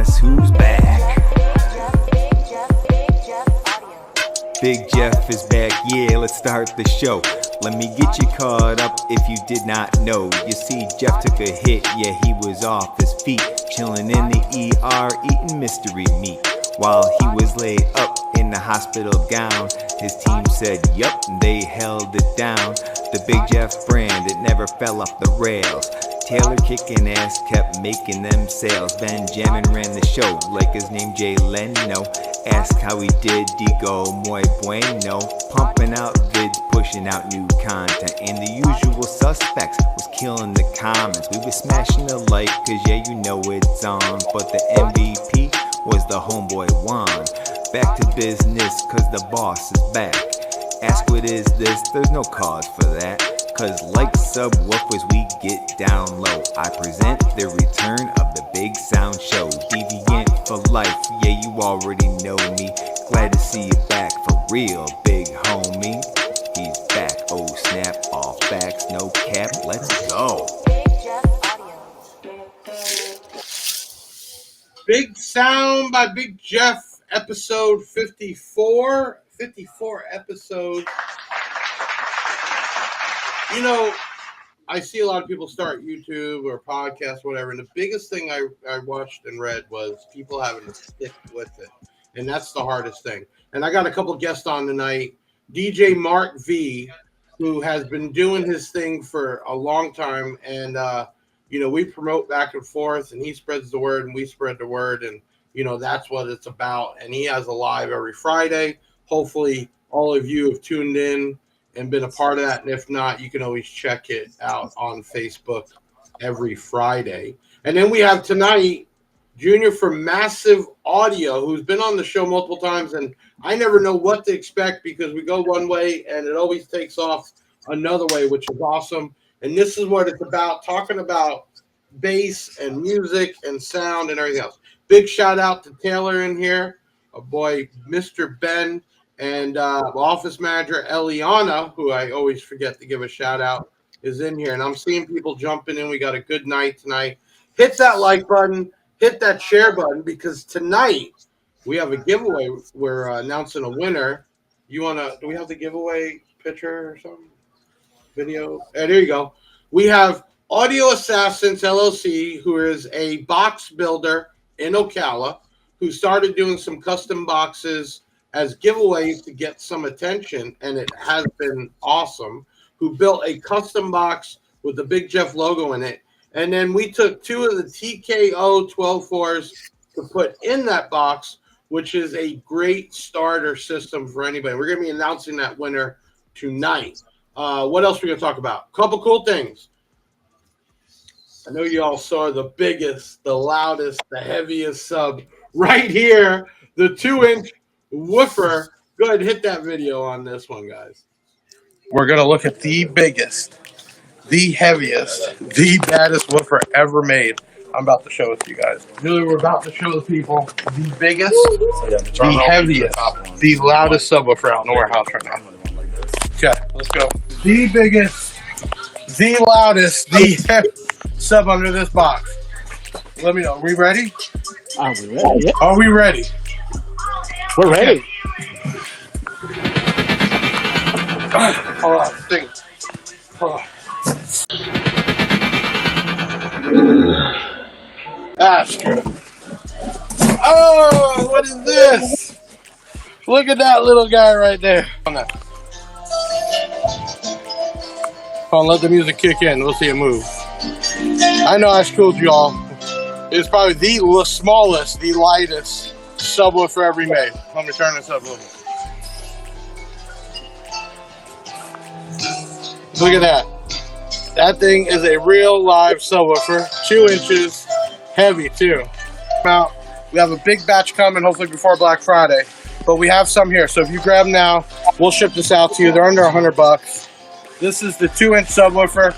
guess who's back? Big Jeff is back, yeah, let's start the show. Let me get you caught up if you did not know. You see, Jeff took a hit, yeah, he was off his feet, chilling in the ER, eating mystery meat. While he was laid up in the hospital gown, his team said, yup, they held it down. The Big Jeff brand, it never fell off the rails. Taylor kicking ass, kept making them sales. Benjamin ran the show like his name Jay Leno. Ask how he did, digo muy bueno. Pumping out vids, pushing out new content. And the usual suspects was killing the comments. We was smashing the like, cause yeah, you know it's on. But the MVP was the homeboy Juan. Back to business, cause the boss is back. Ask what is this, there's no cause for that. Cause like subwoofers we get down low. I present the return of the Big Sound Show. Deviant for life, yeah you already know me. Glad to see you back for real, big homie. He's back, oh snap, all facts, no cap, let's go. Big Sound by Big Jeff, episode 54. 54 episodes. You know, I see a lot of people start YouTube or podcasts, whatever, and the biggest thing I watched and read was people having to stick with it. And that's the hardest thing. And I got a couple guests on tonight. DJ Mark V, who has been doing his thing for a long time. And, you know, we promote back and forth, and he spreads the word, and we spread the word. And, you know, that's what it's about. And he has a live every Friday. Hopefully all of you have tuned in and been a part of that. And if not, you can always check it out on Facebook every Friday. And then we have tonight Junior from Massive Audio, who's been on the show multiple times. And I never know what to expect because we go one way and it always takes off another way, which is awesome. And this is what it's about, talking about bass and music and sound and everything else. Big shout out to Taylor in here, a boy, Mr. Ben, and office manager Eliana, who I always forget to give a shout out, is in here. And I'm seeing people jumping in. We got a good night tonight. Hit that like button, hit that share button, because tonight we have a giveaway. We're announcing a winner. Do we have the giveaway picture or something? Video? There you go. We have Audio Assassins LLC, who is a box builder in Ocala, who started doing some custom boxes as giveaways to get some attention, and it has been awesome, who built a custom box with the Big Jeff logo in it. And then we took two of the TKO 12.4s to put in that box, which is a great starter system for anybody. We're going to be announcing that winner tonight. What else are we going to talk about? A couple cool things. I know you all saw the biggest, the loudest, the heaviest sub right here, the 2-inch woofer. Go ahead and hit that video on this one, guys. We're going to look at the biggest, the heaviest, the baddest woofer ever made. I'm about to show it to you guys. Really, we're about to show the people the biggest, the heaviest, the loudest subwoofer out in the warehouse right now. Okay, let's go. The biggest, the loudest, the sub under this box. Let me know. Are we ready? Are we ready? Yeah. Are we ready? We're ready. Hold on. Think. Hold on. That's good. Oh, what is this? Look at that little guy right there. Hold on, let the music kick in. We'll see it move. I know I schooled you all. It's probably the smallest, the lightest subwoofer ever made. Let me turn this up a little bit. Look at that. That thing is a real live subwoofer, 2 inches, heavy too. Now, we have a big batch coming, hopefully before Black Friday, but we have some here. So if you grab them now, we'll ship this out to you. They're under $100. This is the 2-inch subwoofer.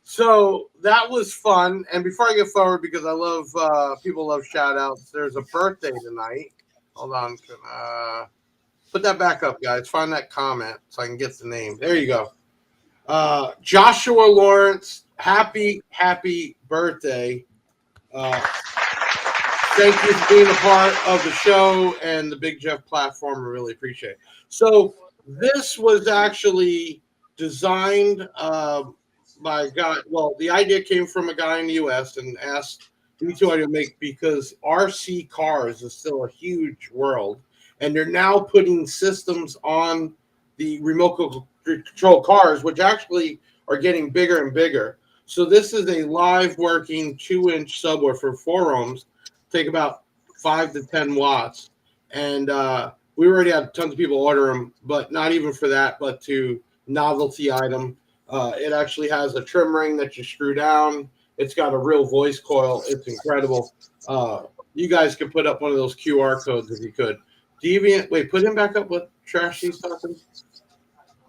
So that was fun. And before I get forward, because I love people love shout outs, there's a birthday tonight. Hold on. Put that back up, guys. Find that comment so I can get the name. There you go. Joshua Lawrence, happy birthday. Thank you for being a part of the show and the Big Jeff platform. I really appreciate it. So this was actually designed by a guy. Well, the idea came from a guy in the U.S. and asked B2I to make because RC cars is still a huge world, and they're now putting systems on the remote control cars, which actually are getting bigger and bigger. So this is a live working 2-inch subwoofer, 4 ohms, take about 5 to 10 watts. And we already had tons of people order them, but not even for that, but to novelty item. It actually has a trim ring that you screw down. It's got a real voice coil. It's incredible. You guys could put up one of those QR codes if you could. Deviant, wait, put him back up. What trash he's talking?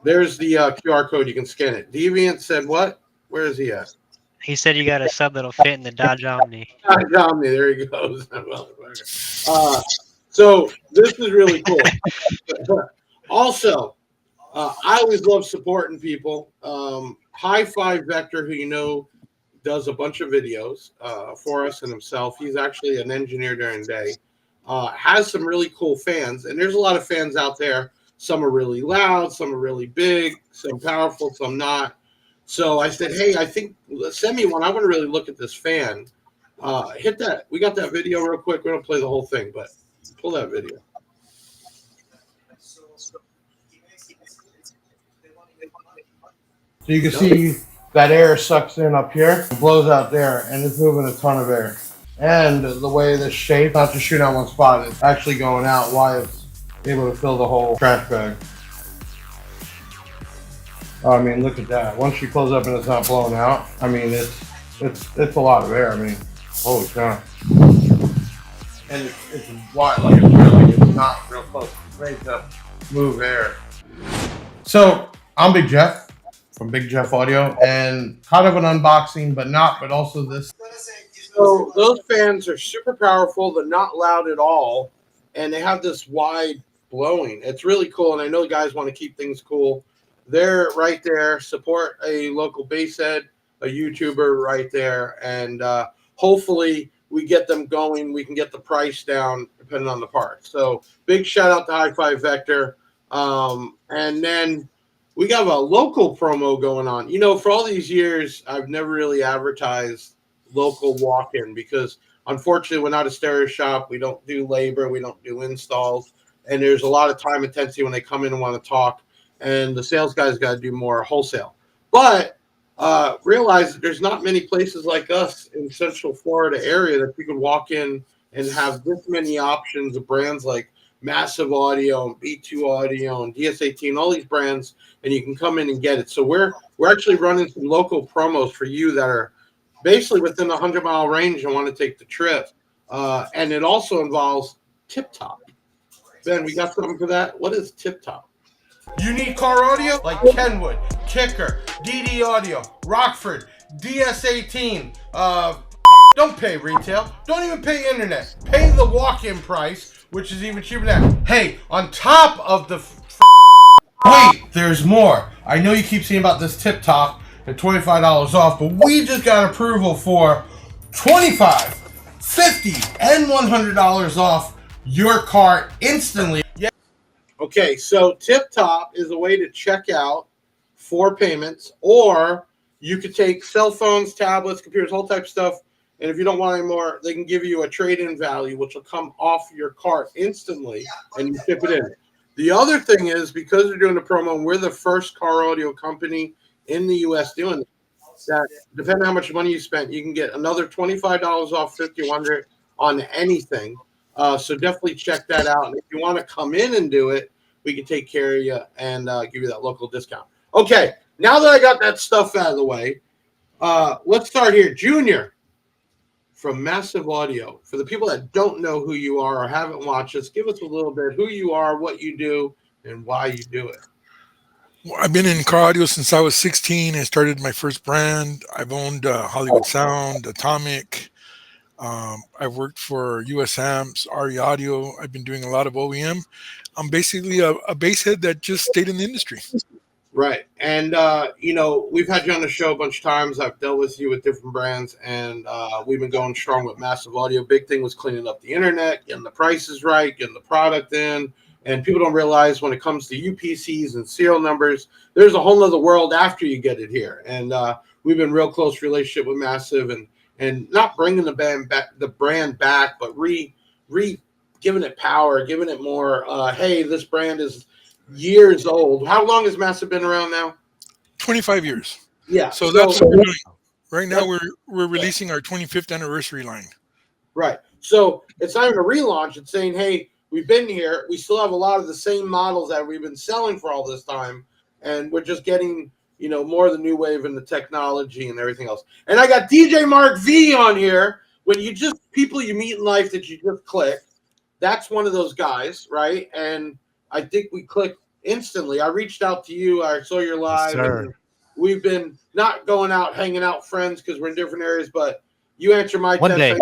There's the QR code. You can scan it. Deviant said what? Where is he at? He said you got a sub that'll fit in the Dodge Omni. Dodge Omni, there he goes. So this is really cool. Also, I always love supporting people. High Five Vector, who you know does a bunch of videos for us and himself. He's actually an engineer during the day. Has some really cool fans, and there's a lot of fans out there. Some are really loud, some are really big, some powerful, some not. So I said, hey, I think send me one. I want to really look at this fan. Hit that. We got that video real quick. We don't play the whole thing, but pull that video. So you can see that air sucks in up here, blows out there, and it's moving a ton of air. And the way this shape, not just shooting out one spot, it's actually going out while it's able to fill the whole trash bag. I mean, look at that. Once you close up and it's not blown out, I mean, it's a lot of air. I mean, holy cow. And it's wide, like it's not real close. It's made to move air. So I'm Big Jeff from Big Jeff Audio, and kind of an unboxing, but also this. So those fans are super powerful. They're not loud at all, and they have this wide blowing. It's really cool, and I know guys want to keep things cool. They're right there. Support a local bass head, a YouTuber right there, and hopefully we get them going. We can get the price down depending on the part. So big shout out to High Five Vector. And then we got a local promo going on. You know, for all these years, I've never really advertised local walk-in because unfortunately we're not a stereo shop. We don't do labor. We don't do installs. And there's a lot of time intensity when they come in and want to talk. And the sales guys got to do more wholesale. But realize that there's not many places like us in Central Florida area that you could walk in and have this many options of brands like Massive Audio and B2 Audio and DS18, all these brands, and you can come in and get it. So we're actually running some local promos for you that are basically within a 100-mile range and want to take the trip. And it also involves Tip Top. Ben, we got something for that? What is Tip Top? You need car audio? Like Kenwood, Kicker, DD Audio, Rockford, DS18. Don't pay retail. Don't even pay internet. Pay the walk-in price, which is even cheaper than that. Hey, on top of the... Wait, there's more. I know you keep seeing about this Tip Top at $25 off, but we just got approval for $25, $50, and $100 off your car instantly. Yeah. Okay, so Tip Top is a way to check out for payments, or you could take cell phones, tablets, computers, whole type of stuff, and if you don't want any more, they can give you a trade-in value, which will come off your cart instantly, and you ship it in. The other thing is, because we're doing a promo, we're the first car audio company in the U.S. doing it, that depending on how much money you spent, you can get another $25 off, $50, $100 on anything. So definitely check that out. And if you want to come in and do it, we can take care of you and give you that local discount. Okay, now that I got that stuff out of the way, let's start here. Junior from Massive Audio. For the people that don't know who you are or haven't watched us, give us a little bit who you are, what you do, and why you do it. Well, I've been in car audio since I was 16 and started my first brand. I've owned Hollywood Sound, Atomic. I've worked for US Amps, RE Audio. I've been doing a lot of OEM. I'm basically a bass head that just stayed in the industry. Right. And, we've had you on the show a bunch of times. I've dealt with you with different brands, and we've been going strong with Massive Audio. Big thing was cleaning up the internet, getting the prices right, getting the product in. And people don't realize when it comes to UPCs and serial numbers, there's a whole other world after you get it here. And we've been real close relationship with Massive, and not bringing the brand back, but giving it power, giving it more. Hey, this brand is years old. How long has Massive been around now? 25 years. Yeah. So that's what we're doing. Right now, we're releasing our 25th anniversary line. Right. So it's not even a relaunch. It's saying, hey, we've been here. We still have a lot of the same models that we've been selling for all this time, and we're just getting, more of the new wave and the technology and everything else. And I got DJ Mark V on here. When people you meet in life that you just click, that's one of those guys, right? And I think we clicked instantly. I reached out to you. I saw your live. Yes, and we've been not going out, hanging out friends because we're in different areas, but you answer my one day.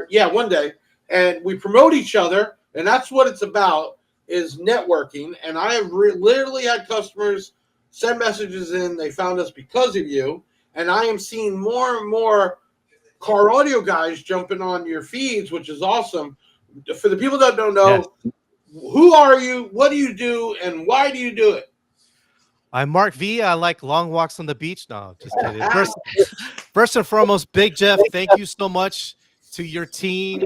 Yeah, one day. And we promote each other, and that's what it's about, is networking. And I have literally had customers send messages in. They found us because of you. And I am seeing more and more car audio guys jumping on your feeds, which is awesome. For the people that don't know, who are you, what do you do, and why do you do it? I'm Mark V. I like long walks on the beach. No, just kidding. First and foremost, Big Jeff, thank you so much to your team,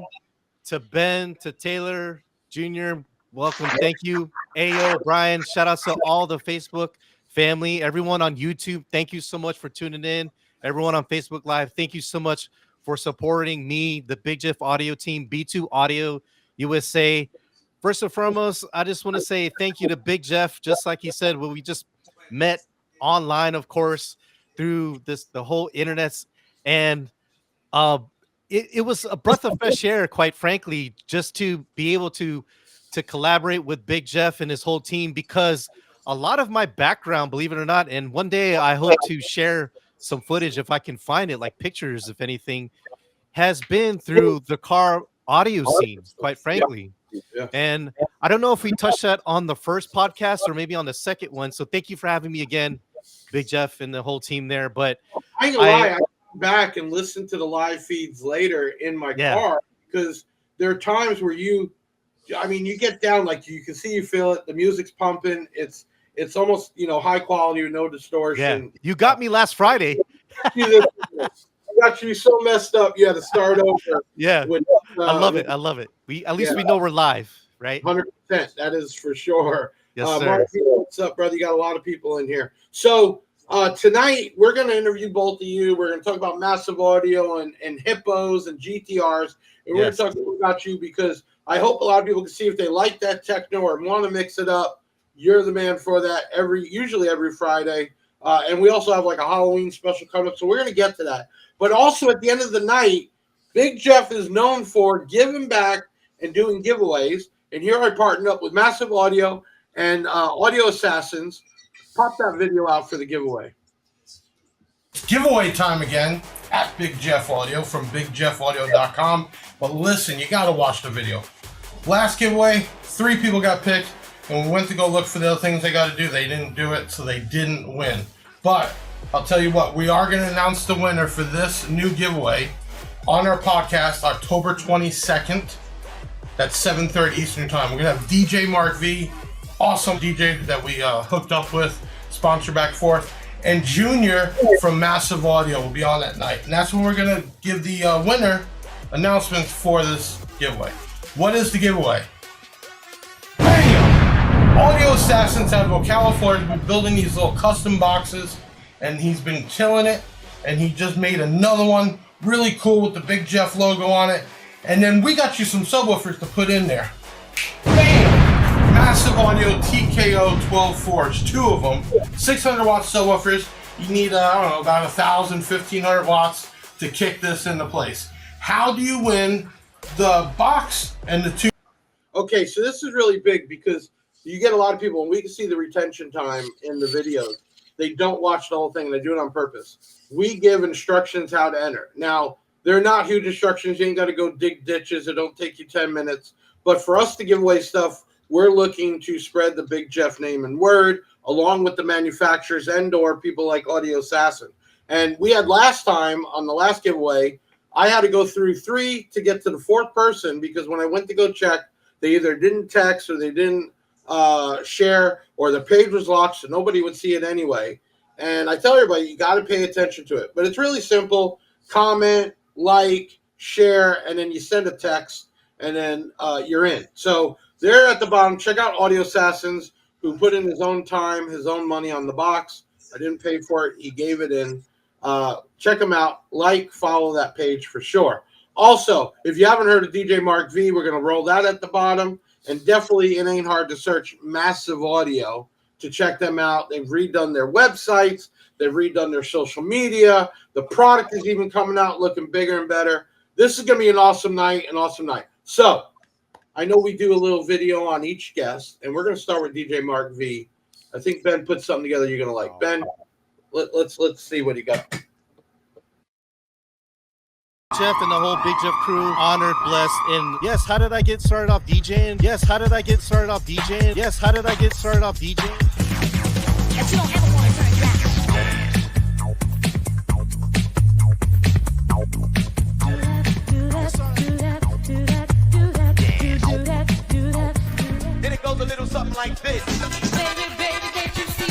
to Ben, to Taylor Jr. Welcome. Thank you. Ayo, Brian, shout out to all the Facebook family, everyone on YouTube. Thank you so much for tuning in. Everyone on Facebook Live, thank you so much for supporting me, the Big Jeff Audio team, B2 Audio USA. First and foremost, I just want to say thank you to Big Jeff. Just like he said, when we just met online, of course, through the whole internets, and it was a breath of fresh air, quite frankly, just to be able to collaborate with Big Jeff and his whole team, because a lot of my background, believe it or not, and one day I hope to share some footage if I can find it, like pictures, if anything, has been through the car audio scene, quite frankly. Yeah. And I don't know if we touched that on the first podcast or maybe on the second one. So thank you for having me again, Big Jeff and the whole team there. But I ain't gonna lie, I come back and listen to the live feeds later in my car, because there are times where you get down, like you can see, you feel it. The music's pumping. It's almost, high quality with no distortion. Yeah. You got me last Friday. I got you so messed up. You had to start over. Yeah. I love it. I love it. We know we're live, right? 100%. That is for sure. Yes, sir. Mark, what's up, brother? You got a lot of people in here. So tonight we're going to interview both of you. We're going to talk about Massive Audio and Hippos and GTRs, and we're going to talk about you, because I hope a lot of people can see if they like that techno or want to mix it up. You're the man for that. Usually every Friday. And we also have like a Halloween special coming up, so we're going to get to that. But also at the end of the night, Big Jeff is known for giving back and doing giveaways. And here I partnered up with Massive Audio and Audio Assassins. Pop that video out for the giveaway. Giveaway time again at Big Jeff Audio from bigjeffaudio.com. But listen, you got to watch the video. Last giveaway, 3 people got picked. And we went to go look for the other things they got to do. They didn't do it, so they didn't win. But I'll tell you what, we are going to announce the winner for this new giveaway on our podcast October 22nd at 7:30 Eastern Time. We're going to have DJ Mark V, awesome DJ that we hooked up with, sponsor back forth, and Junior from Massive Audio will be on that night. And that's when we're going to give the winner announcements for this giveaway. What is the giveaway? Audio Assassins out of Ocala, Florida, has been building these little custom boxes, and he's been killing it. And he just made another one, really cool, with the Big Jeff logo on it. And then we got you some subwoofers to put in there. Bam! Massive Audio TKO 12 Forge, 2 of them, 600 watt subwoofers. You need, about 1,000, 1,500 watts to kick this into place. How do you win the box and the 2? Okay, so this is really big, because you get a lot of people, and we can see the retention time in the videos. They don't watch the whole thing. They do it on purpose. We give instructions how to enter. Now, they're not huge instructions. You ain't got to go dig ditches. It don't take you 10 minutes. But for us to give away stuff, we're looking to spread the Big Jeff name and word. along with the manufacturers and or people like Audio Assassin. And we had last time on the last giveaway, I had to go through 3 to get to the 4th person, because when I went to go check, they either didn't text or they didn't share, or the page was locked, so nobody would see it anyway. And I tell everybody, you got to pay attention to it. But it's really simple. Comment, like, share, and then you send a text, and then you're in. So there at the bottom, check out Audio Assassins, who put in his own time, his own money on the box. I didn't pay for it. He gave it in. Check him out. Like, follow that page for sure. Also, if you haven't heard of DJ Mark V, we're going to roll that at the bottom. And definitely, it ain't hard to search Massive Audio to check them out. They've redone their websites. They've redone their social media. The product is even coming out looking bigger and better. This is going to be an awesome night, So, I know we do a little video on each guest, and we're going to start with DJ Mark V. I think Ben put something together you're going to like. Ben, let's see what he got. Jeff and the whole Big Jeff crew, honored, blessed, and yes, how did I get started off DJing? Yes, how did I get started off DJing? Yes, how did I get started off DJing? If you don't ever want to turn back. Then it goes a little something like this. Baby, baby, can't you see?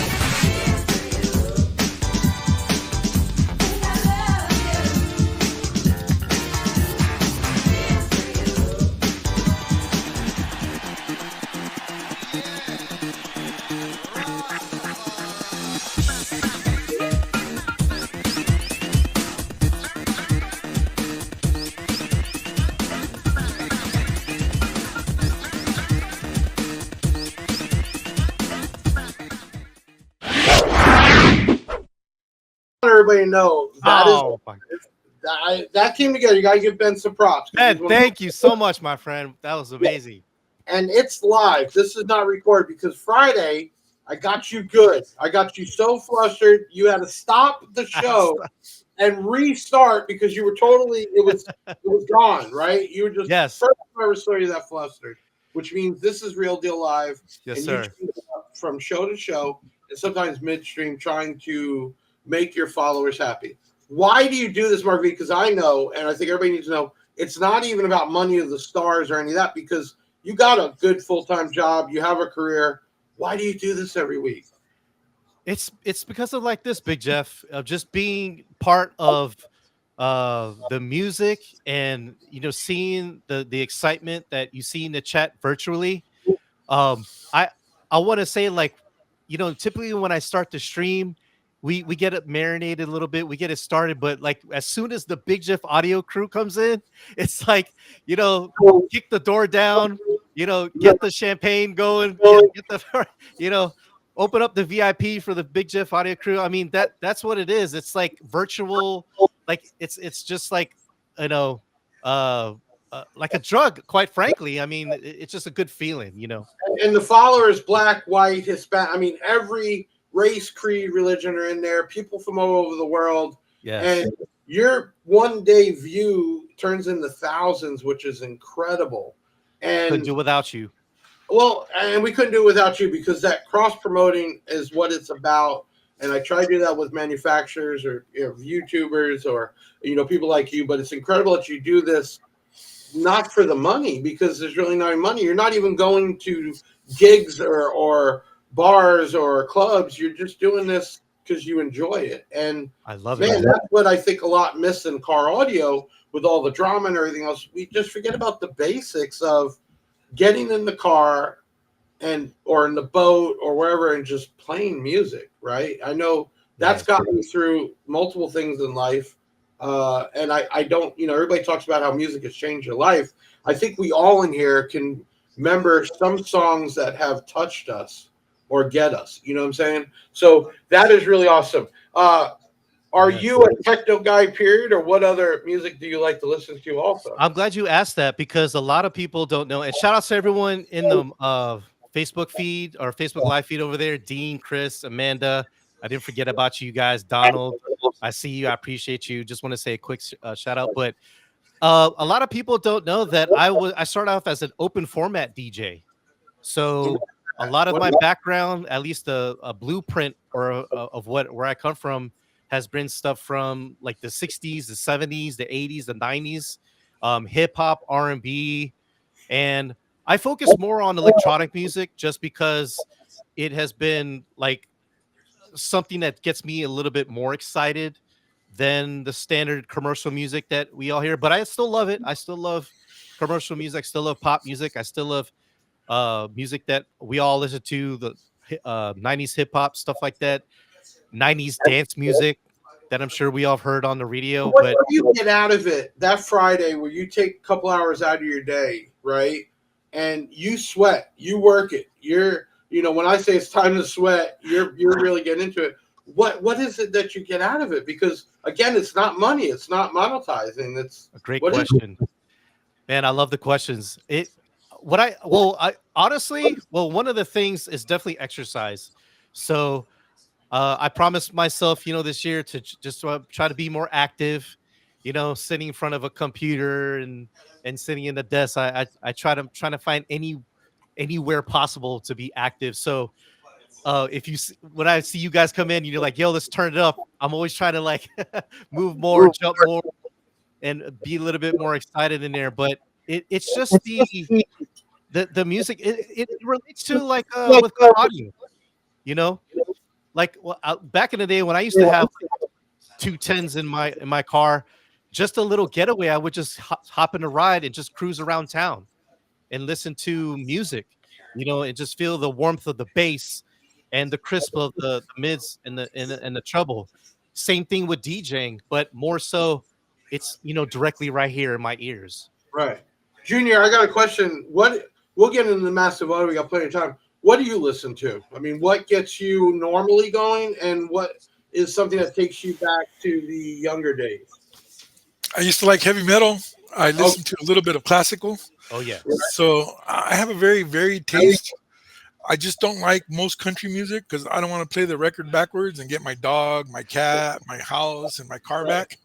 Everybody know that my that came together. You got to give Ben some props. Ben, thank you so much, my friend. That was amazing. And it's live. This is not recorded, because Friday I got you good. I got you so flustered you had to stop the show and restart because you were totally it was gone, right? You were just Yes. first time I ever saw you that flustered, which means this is Real Deal Live. Yes, and sir. You change it up from show to show, and sometimes midstream, trying to make your followers happy. Why do you do this, Mark V? Because I know, and I think everybody needs to know, it's not even about money or the stars or any of that, because you got a good full-time job, you have a career. Why do you do this every week? It's because of like this, Big Jeff, of just being part of the music, and seeing the excitement that you see in the chat virtually. I want to say, like, typically when I start the stream, we get it marinated a little bit, we get it started, but like as soon as the Big Jeff audio crew comes in, it's like, kick the door down, get the champagne going, get the open up the VIP for the Big Jeff audio crew. I mean, that's what it is. It's like virtual, like it's just like like a drug, quite frankly. I mean, it's just a good feeling, And the followers, black, white, Hispanic, I mean, every race, creed, religion are in there, people from all over the world. Yes. And your one-day view turns into thousands, which is incredible. And couldn't do without you. Well, and we couldn't do it without you, because that cross-promoting is what it's about. And I try to do that with manufacturers or YouTubers or people like you. But it's incredible that you do this not for the money, because there's really no money. You're not even going to gigs or bars or clubs. You're just doing this because you enjoy it. And I love man, it. that's what I think a lot miss in car audio with all the drama and everything else. We just forget about the basics of getting in the car or in the boat or wherever and just playing music, right? I know that's gotten me through multiple things in life. And I don't, everybody talks about how music has changed your life. I think we all in here can remember some songs that have touched us or get us, you know what I'm saying? So that is really awesome. Are you a techno guy, period, or what other music do you like to listen to also? I'm glad you asked that, because a lot of people don't know. And shout out to everyone in the Facebook feed or Facebook live feed over there. Dean, Chris, Amanda. I didn't forget about you guys. Donald, I see you. I appreciate you. Just want to say a quick shout out. But a lot of people don't know that I started off as an open format DJ. So a lot of my background, at least a blueprint of where I come from, has been stuff from like the 60s, the 70s, the 80s, the 90s, hip hop, R&B, and I focus more on electronic music just because it has been like something that gets me a little bit more excited than the standard commercial music that we all hear. But I still love it. I still love commercial music. I still love pop music. I still love music that we all listen to, the 90s hip hop, stuff like that, 90s dance music that I'm sure we all heard on the radio. What But do you get out of it that Friday where you take a couple hours out of your day, right? And you sweat, you work it. When I say it's time to sweat, you're really getting into it. What is it that you get out of it? Because again, it's not money, it's not monetizing. It's a great question. Man, I love the questions. I honestly, one of the things is definitely exercise. So I promised myself, this year to just try to be more active, sitting in front of a computer and sitting in the desk. I trying to find anywhere possible to be active. So when I see you guys come in and you're like, yo, let's turn it up, I'm always trying to like move more, jump more, and be a little bit more excited in there. But it's just the music. It relates to like with audio, like back in the day when I used to have like, 210s in my car, just a little getaway. I would just hop in a ride and just cruise around town and listen to music, and just feel the warmth of the bass and the crisp of the mids and the treble. Same thing with DJing, but more so, it's directly right here in my ears. Right. Junior, I got a question. We'll get into the massive audio. We got plenty of time. What do you listen to? I mean, what gets you normally going, and what is something that takes you back to the younger days? I used to like heavy metal. I listened to a little bit of classical. Oh yeah. So I have a very varied taste. I just don't like most country music because I don't want to play the record backwards and get my dog, my cat, my house, and my car back.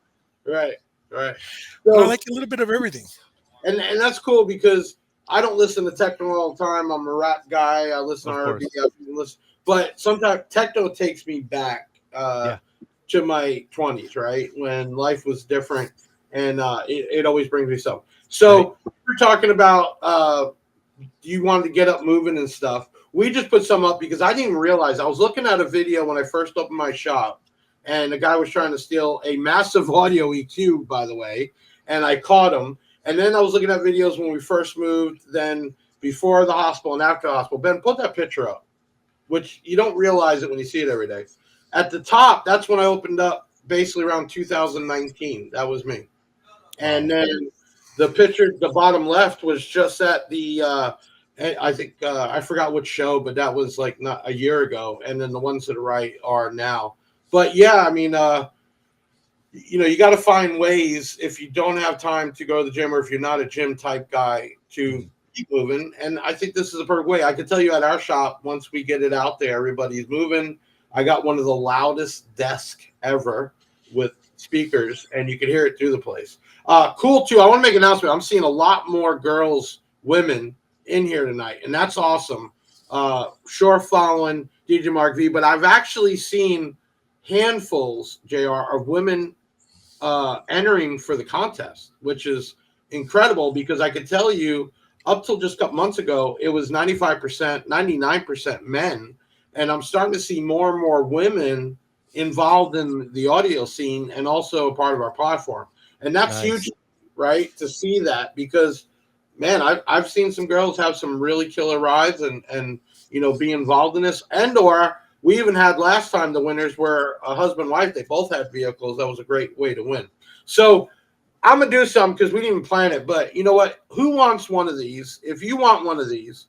Right. But So, I like a little bit of everything. and that's cool because I don't listen to techno all the time. I'm a rap guy. I listen to R&B. But sometimes techno takes me back to my 20s, right? When life was different, and it always brings me something. So we're talking about you wanted to get up moving and stuff. We just put some up because I didn't even realize. I was looking at a video when I first opened my shop, and the guy was trying to steal a massive audio EQ, by the way, and I caught him. And then I was looking at videos when we first moved, then before the hospital and after the hospital. Ben, put that picture up, which you don't realize it when you see it every day. At the top, that's when I opened up, basically around 2019. That was me. And then the picture, the bottom left, was just at the I think I forgot which show, but that was like not a year ago. And then the ones to the right are now. But yeah, I mean, you got to find ways if you don't have time to go to the gym, or if you're not a gym type guy, to keep moving. And I think this is a perfect way. I can tell you at our shop, once we get it out there, everybody's moving. I got one of the loudest desks ever with speakers, and you can hear it through the place. Cool too. I want to make an announcement. I'm seeing a lot more women in here tonight, and that's awesome. Sure, following DJ Mark V, but I've actually seen handfuls, JR, of women entering for the contest, which is incredible because I can tell you up till just a couple months ago, it was 95%, 99% men. And I'm starting to see more and more women involved in the audio scene and also a part of our platform. And that's huge, right? To see that because, man, I've seen some girls have some really killer rides and be involved in this. And or we even had last time the winners were a husband and wife. They both had vehicles. That was a great way to win. So I'm going to do something because we didn't even plan it. But you know what? Who wants one of these? If you want one of these,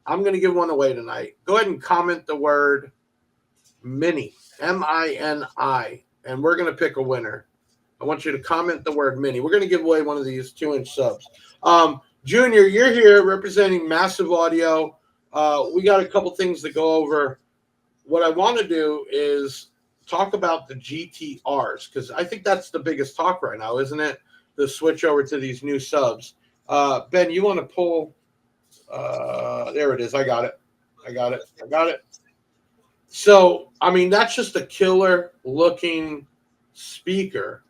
I'm going to give one away tonight. Go ahead and comment the word mini, M-I-N-I, and we're going to pick a winner. I want you to comment the word mini. We're going to give away one of these 2-inch subs. Junior, you're here representing Massive Audio. We got a couple things to go over. What I want to do is talk about the GTRs because I think that's the biggest talk right now, isn't it? The switch over to these new subs. Ben, you want to pull... there it is. I got it. I got it. I got it. So, I mean, that's just a killer looking speaker.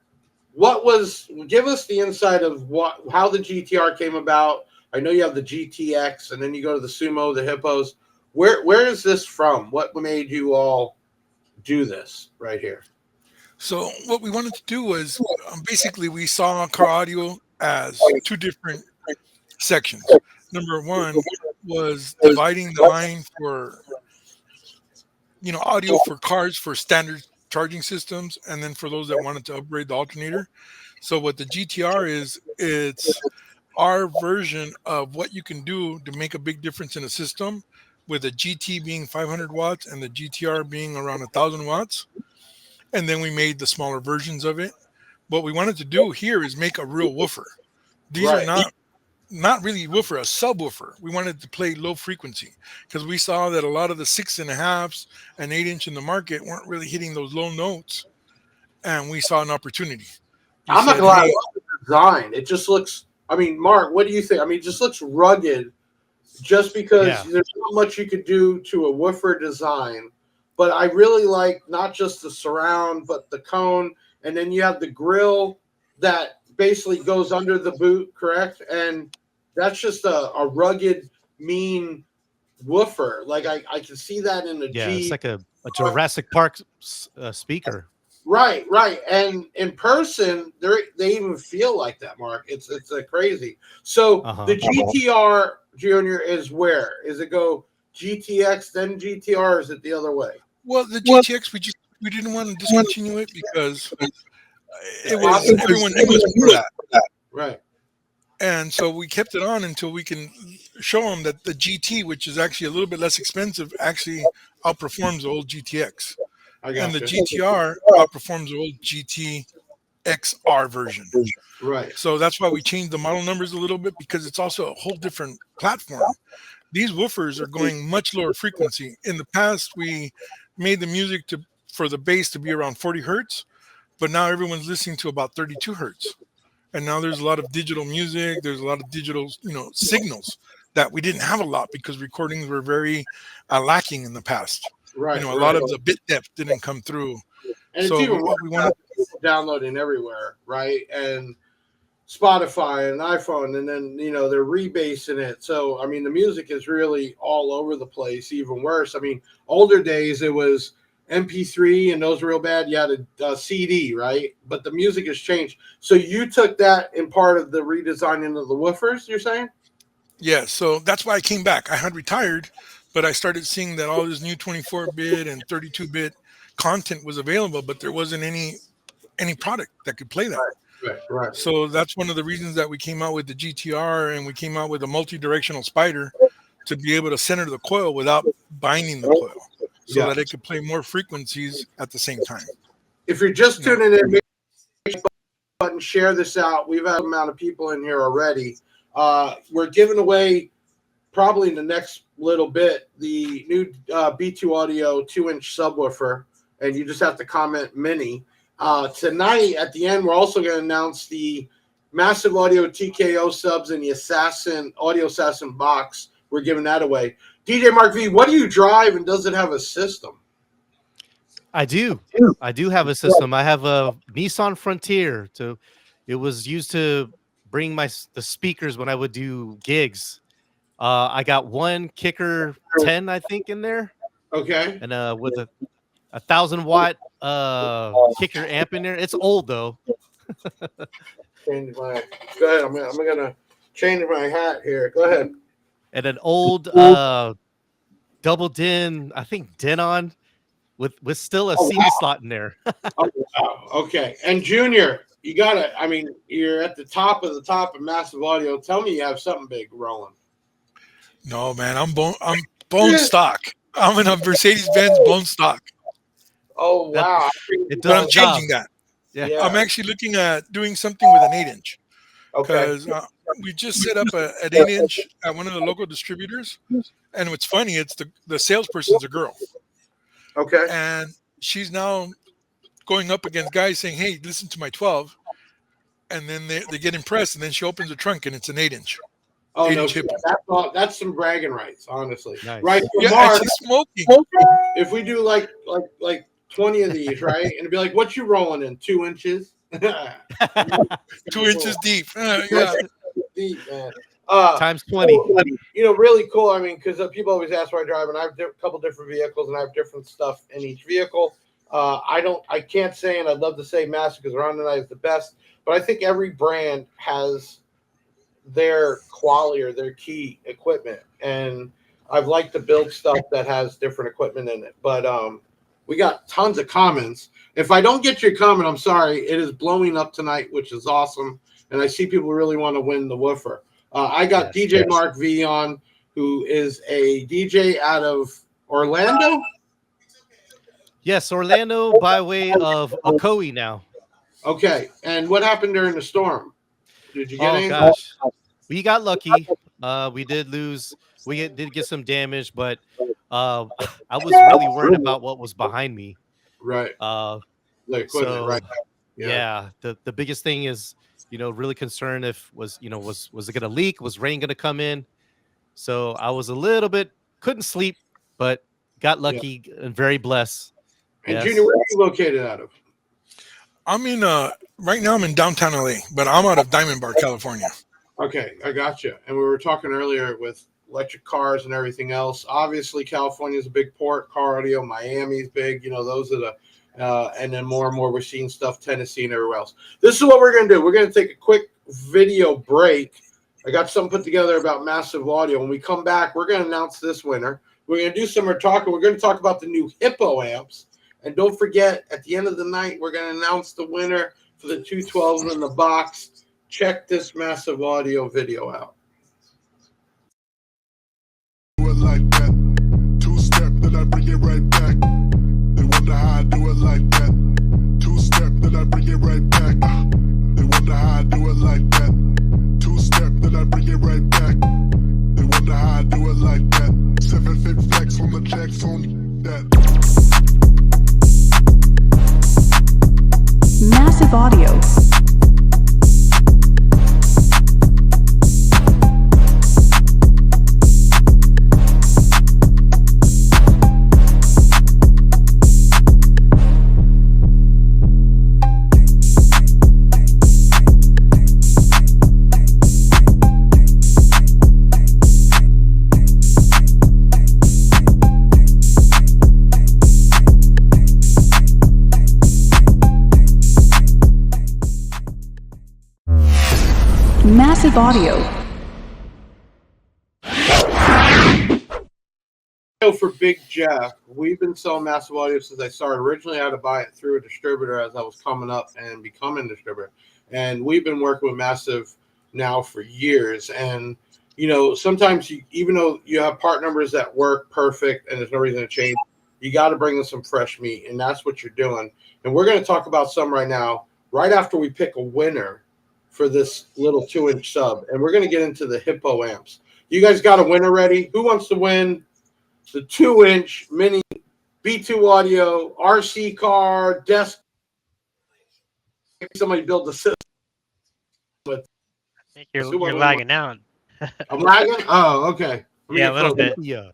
Give us the insight of how the GTR came about. I know you have the GTX, and then you go to the Sumo, the Hippos. Where is this from? What made you all do this right here? So what we wanted to do was basically we saw car audio as two different sections. Number one was dividing the line for audio for cars for standard charging systems, and then for those that wanted to upgrade the alternator. So what the GTR is, it's our version of what you can do to make a big difference in a system, with the GT being 500 watts and the GTR being around 1,000 watts. And then we made the smaller versions of it. What we wanted to do here is make a real woofer. These are Right. not really woofer, a subwoofer. We wanted to play low frequency because we saw that a lot of the 6.5s and 8-inch in the market weren't really hitting those low notes, and we saw an opportunity. We I'm not said, gonna lie, I "Hey, love the design. It just looks. I mean, Mark, what do you think? I mean, it just looks rugged. Just because Yeah. there's not much you could do to a woofer design, but I really like not just the surround, but the cone, and then you have the grill that basically goes under the boot, correct? And that's just a rugged, mean woofer. Like I can see that in a Yeah, it's G. like a Jurassic Park speaker. Right, right. And in person, they even feel like that, Mark. It's crazy. So the GTR Junior is where? Is it go GTX then GTR? Or is it the other way? well, the GTX we didn't want to discontinue it because it was everyone knew us for that." Right. And so we kept it on until we can show them that the GT, which is actually a little bit less expensive, actually outperforms the old GTX. I got And the you. GTR outperforms the old GTXR version. Right. So that's why we changed the model numbers a little bit, because it's also a whole different platform. These woofers are going much lower frequency. In the past, we made the music for the bass to be around 40 hertz, but now everyone's listening to about 32 hertz. And now there's a lot of digital music. There's a lot of digital, signals that we didn't have a lot because recordings were very lacking in the past. Right. A lot of the bit depth didn't come through. And So it's even what we wanted, downloading everywhere, right? And Spotify and iPhone, and then they're rebasing it. So I mean, the music is really all over the place. Even worse. I mean, older days it was MP3, and those were real bad. You had a CD, right? But the music has changed. So you took that in part of the redesigning of the woofers. You're saying? yeah. So that's why I came back. I had retired, but I started seeing that all this new 24-bit and 32-bit content was available, but there wasn't any product that could play that. Right. So that's one of the reasons that we came out with the GTR, and we came out with a multi-directional spider to be able to center the coil without binding the coil, so that it could play more frequencies at the same time. If you're just tuning in, make sure you button, share this out. We've had an amount of people in here already. We're giving away probably in the next little bit the new B2 Audio 2-inch subwoofer, and you just have to comment mini. Tonight at the end, we're also going to announce the Massive Audio TKO subs and the Audio Assassin box. We're giving that away. DJ Mark V, what do you drive, and does it have a system? I do have a system. I have a Nissan Frontier. It was used to bring the speakers when I would do gigs. I got one Kicker 10, I think, in there. Okay. And with a 1,000-watt Kicker amp in there. It's old though. Go ahead. I'm gonna change my hat here. Go ahead. And an old double din, I think Denon with still a CD slot in there. Oh, wow. Okay. And Junior, you gotta. I mean, you're at the top of Massive Audio. Tell me you have something big rolling. No, man, I'm bone stock. I'm in a Mercedes-Benz bone stock. Oh wow! But I'm changing that. Yeah. I'm actually looking at doing something with an 8-inch. Okay. Because we just set up an 8-inch at one of the local distributors, and what's funny, it's the salesperson's a girl. Okay. And she's now going up against guys saying, "Hey, listen to my 12," and then they get impressed, and then she opens the trunk and it's an 8-inch. Oh 80 no, chip. that's some bragging rights, honestly. Nice. Right, for Yeah, Mark, and she's smoking. if we do like 20 of these, right, and it'd be like, what you rolling in 2 inches? 2 inches deep. Yeah. Deep, man. Times 20. Really cool. I mean, because people always ask where I drive, and I have a couple different vehicles, and I have different stuff in each vehicle. I can't say, and I'd love to say Massive because around tonight is the best, but I think every brand has their quality or their key equipment, and I've liked to build stuff that has different equipment in it. But we got tons of comments. If I don't get your comment, I'm sorry. It is blowing up tonight, which is awesome, and I see people really want to win the woofer. I got DJ Mark V on, who is a DJ out of Orlando. Yes, Orlando by way of Ocoee now. Okay, and what happened during the storm? Did you get Oh anything? gosh, we got lucky. We did lose. We did get some damage, but I was really worried about what was behind me. Right. The equipment, So right? yeah, the biggest thing is, really concerned if was it going to leak? Was rain going to come in? So I was a little bit couldn't sleep, but got lucky and very blessed. And Yes. Junior, where are you located out of? I'm in right now I'm in downtown LA, but I'm out of Diamond Bar, California. Okay, I got you. And we were talking earlier with electric cars and everything else. Obviously, California is a big port. Car audio, Miami's big. Those are the and then more and more we're seeing stuff Tennessee and everywhere else. This is what we're going to do. We're going to take a quick video break. I got something put together about Massive Audio. When we come back, we're going to announce this winner. We're going to do some more talking. We're going to talk about the new Hippo amps. And don't forget, at the end of the night, we're going to announce the winner for the 212s in the box. Check this Massive Audio video out. Do it like that. Two-step, then I bring it right back. They wonder how I do it like that. Two-step, then I bring it right back. They wonder how I do it like that. Two-step, then I bring it right back. They wonder how I do it like that. 7-fit flex on the jacks on that. Massive Audio. Massive Audio. For Big Jeff, we've been selling Massive Audio since I started. Originally, I had to buy it through a distributor as I was coming up and becoming a distributor. And we've been working with Massive now for years. And, sometimes even though you have part numbers that work perfect and there's no reason to change, you got to bring in some fresh meat. And that's what you're doing. And we're going to talk about some right now, right after we pick a winner for this little 2-inch sub. And we're going to get into the Hippo amps. You guys got a winner ready? Who wants to win the 2-inch mini B2 audio RC car desk? Somebody build the system with. I think you're lagging out. I'm lagging? Oh, okay. Yeah, a little bit. Yeah.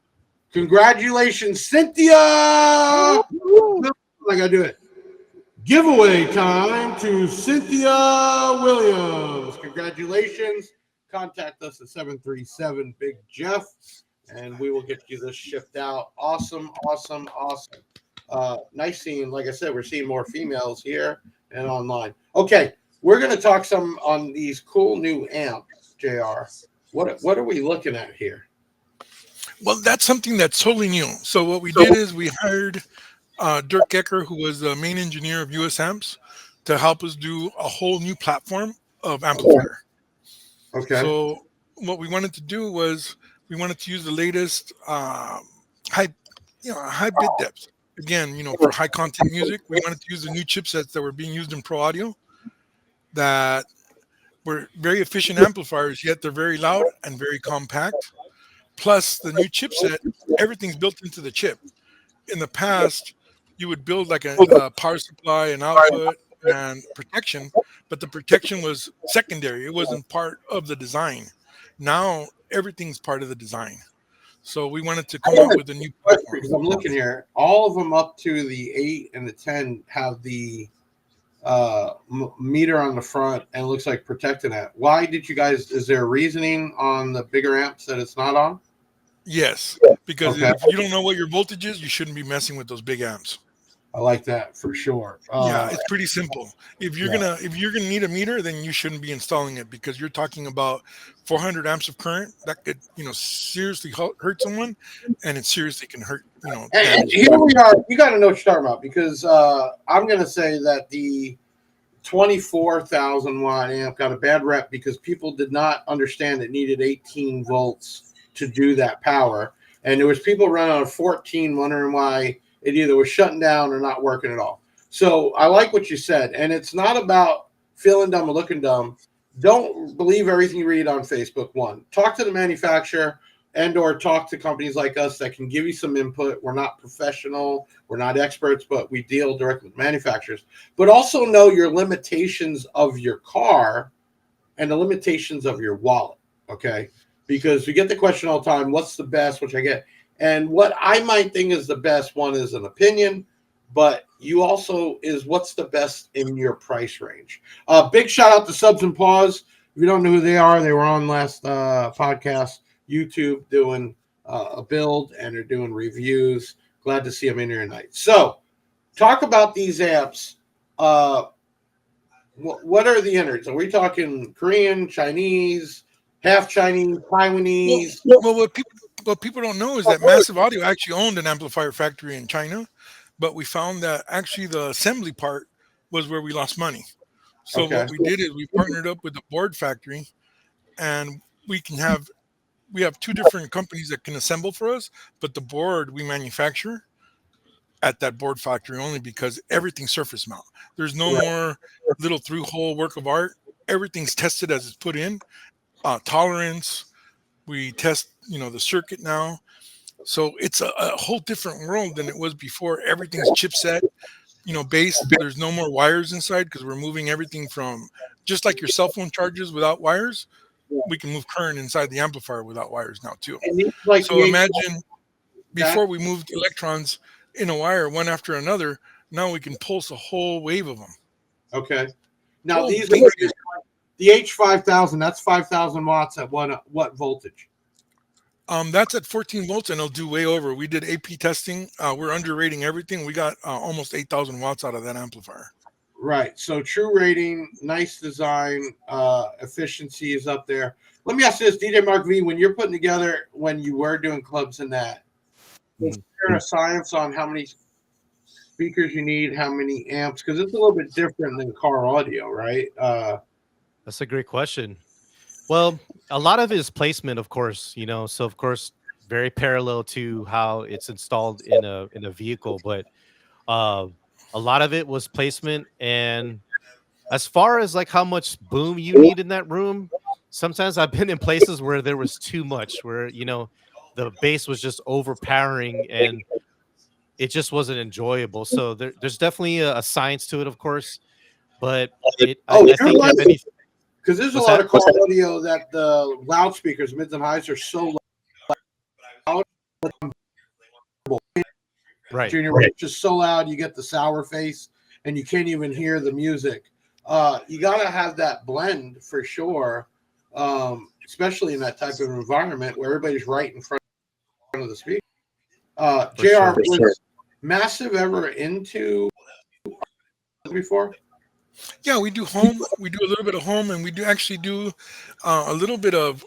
Congratulations, Cynthia! I gotta do it. Giveaway time to Cynthia Williams. Congratulations. Contact us at 737 Big Jeff, and we will get you this shipped out. Awesome. Nice seeing, like I said, we're seeing more females here and online. Okay, we're going to talk some on these cool new amps, JR. What are we looking at here? Well, that's something that's totally new. So what we did is we hired Dirk Ecker, who was the main engineer of US Amps, to help us do a whole new platform of amplifier. Okay. So what we wanted to do was we wanted to use the latest high bit depth. Again, for high content music, we wanted to use the new chipsets that were being used in pro audio that were very efficient amplifiers, yet they're very loud and very compact. Plus the new chipset, everything's built into the chip. In the past, you would build like a power supply and output and protection, but the protection was secondary. It wasn't part of the design. Now everything's part of the design. So we wanted to come out with a new platform. Because I'm looking here, all of them up to the 8 and the 10 have the meter on the front and it looks like protecting that. Why did you guys? Is there a reasoning on the bigger amps that it's not on? Yes, because if you don't know what your voltage is, you shouldn't be messing with those big amps. I like that for sure. Yeah, it's pretty simple. If you're gonna need a meter, then you shouldn't be installing it because you're talking about 400 amps of current that could seriously hurt someone, and it seriously can hurt And here we are. You got to know what you're talking about because I'm going to say that the 24,000 watt amp got a bad rep because people did not understand it needed 18 volts to do that power, and there was people running on a 14 wondering why it either was shutting down or not working at all. So I like what you said, and it's not about feeling dumb or looking dumb. Don't believe everything you read on Facebook. One, talk to the manufacturer and or talk to companies like us that can give you some input. We're not professional, we're not experts, but we deal directly with manufacturers. But also know your limitations of your car and the limitations of your wallet, okay? Because we get the question all the time, what's the best, which I get. And what I might think is the best one is an opinion, but you also is what's the best in your price range. Big shout out to Subs and Paws. If you don't know who they are, they were on last podcast, YouTube, doing a build, and they're doing reviews. Glad to see them in here tonight. So, talk about these amps. What are the innards? Are we talking Korean, Chinese, half Chinese, Taiwanese? Well, what people don't know is that Massive Audio actually owned an amplifier factory in China, but we found that actually the assembly part was where we lost money. So what we did is we partnered up with the board factory, and we have two different companies that can assemble for us, but the board we manufacture at that board factory only because everything's surface mount. There's no more little through hole work of art. Everything's tested as it's put in. Tolerance, we test the circuit now, so it's a whole different world than it was before. Everything's chipset based. There's no more wires inside because we're moving everything from, just like your cell phone charges without wires, we can move current inside the amplifier without wires now too. So imagine before we moved electrons in a wire one after another, now we can pulse a whole wave of them. Okay, now these are the H5000, that's 5,000 watts at what voltage? That's at 14 volts, and it'll do way over. We did AP testing. We're underrating everything. We got almost 8,000 watts out of that amplifier. Right. So true rating, nice design, efficiency is up there. Let me ask you this, DJ Mark V, when you're putting together, when you were doing clubs and that, is there a science on how many speakers you need, how many amps? Because it's a little bit different than car audio, right? That's a great question. Well, a lot of it is placement, of course, so of course, very parallel to how it's installed in a vehicle, but a lot of it was placement. And as far as like how much boom you need in that room, sometimes I've been in places where there was too much, where the bass was just overpowering and it just wasn't enjoyable. So there's definitely a science to it, of course, but I think because there's a lot of car audio that the loudspeakers, mids and highs, are so loud. Right. Junior, it's just so loud, you get the sour face, and you can't even hear the music. You got to have that blend for sure, especially in that type of environment where everybody's right in front of the speaker. JR, was Massive ever into before? Yeah, we do home. We do a little bit of home, and we do actually do a little bit of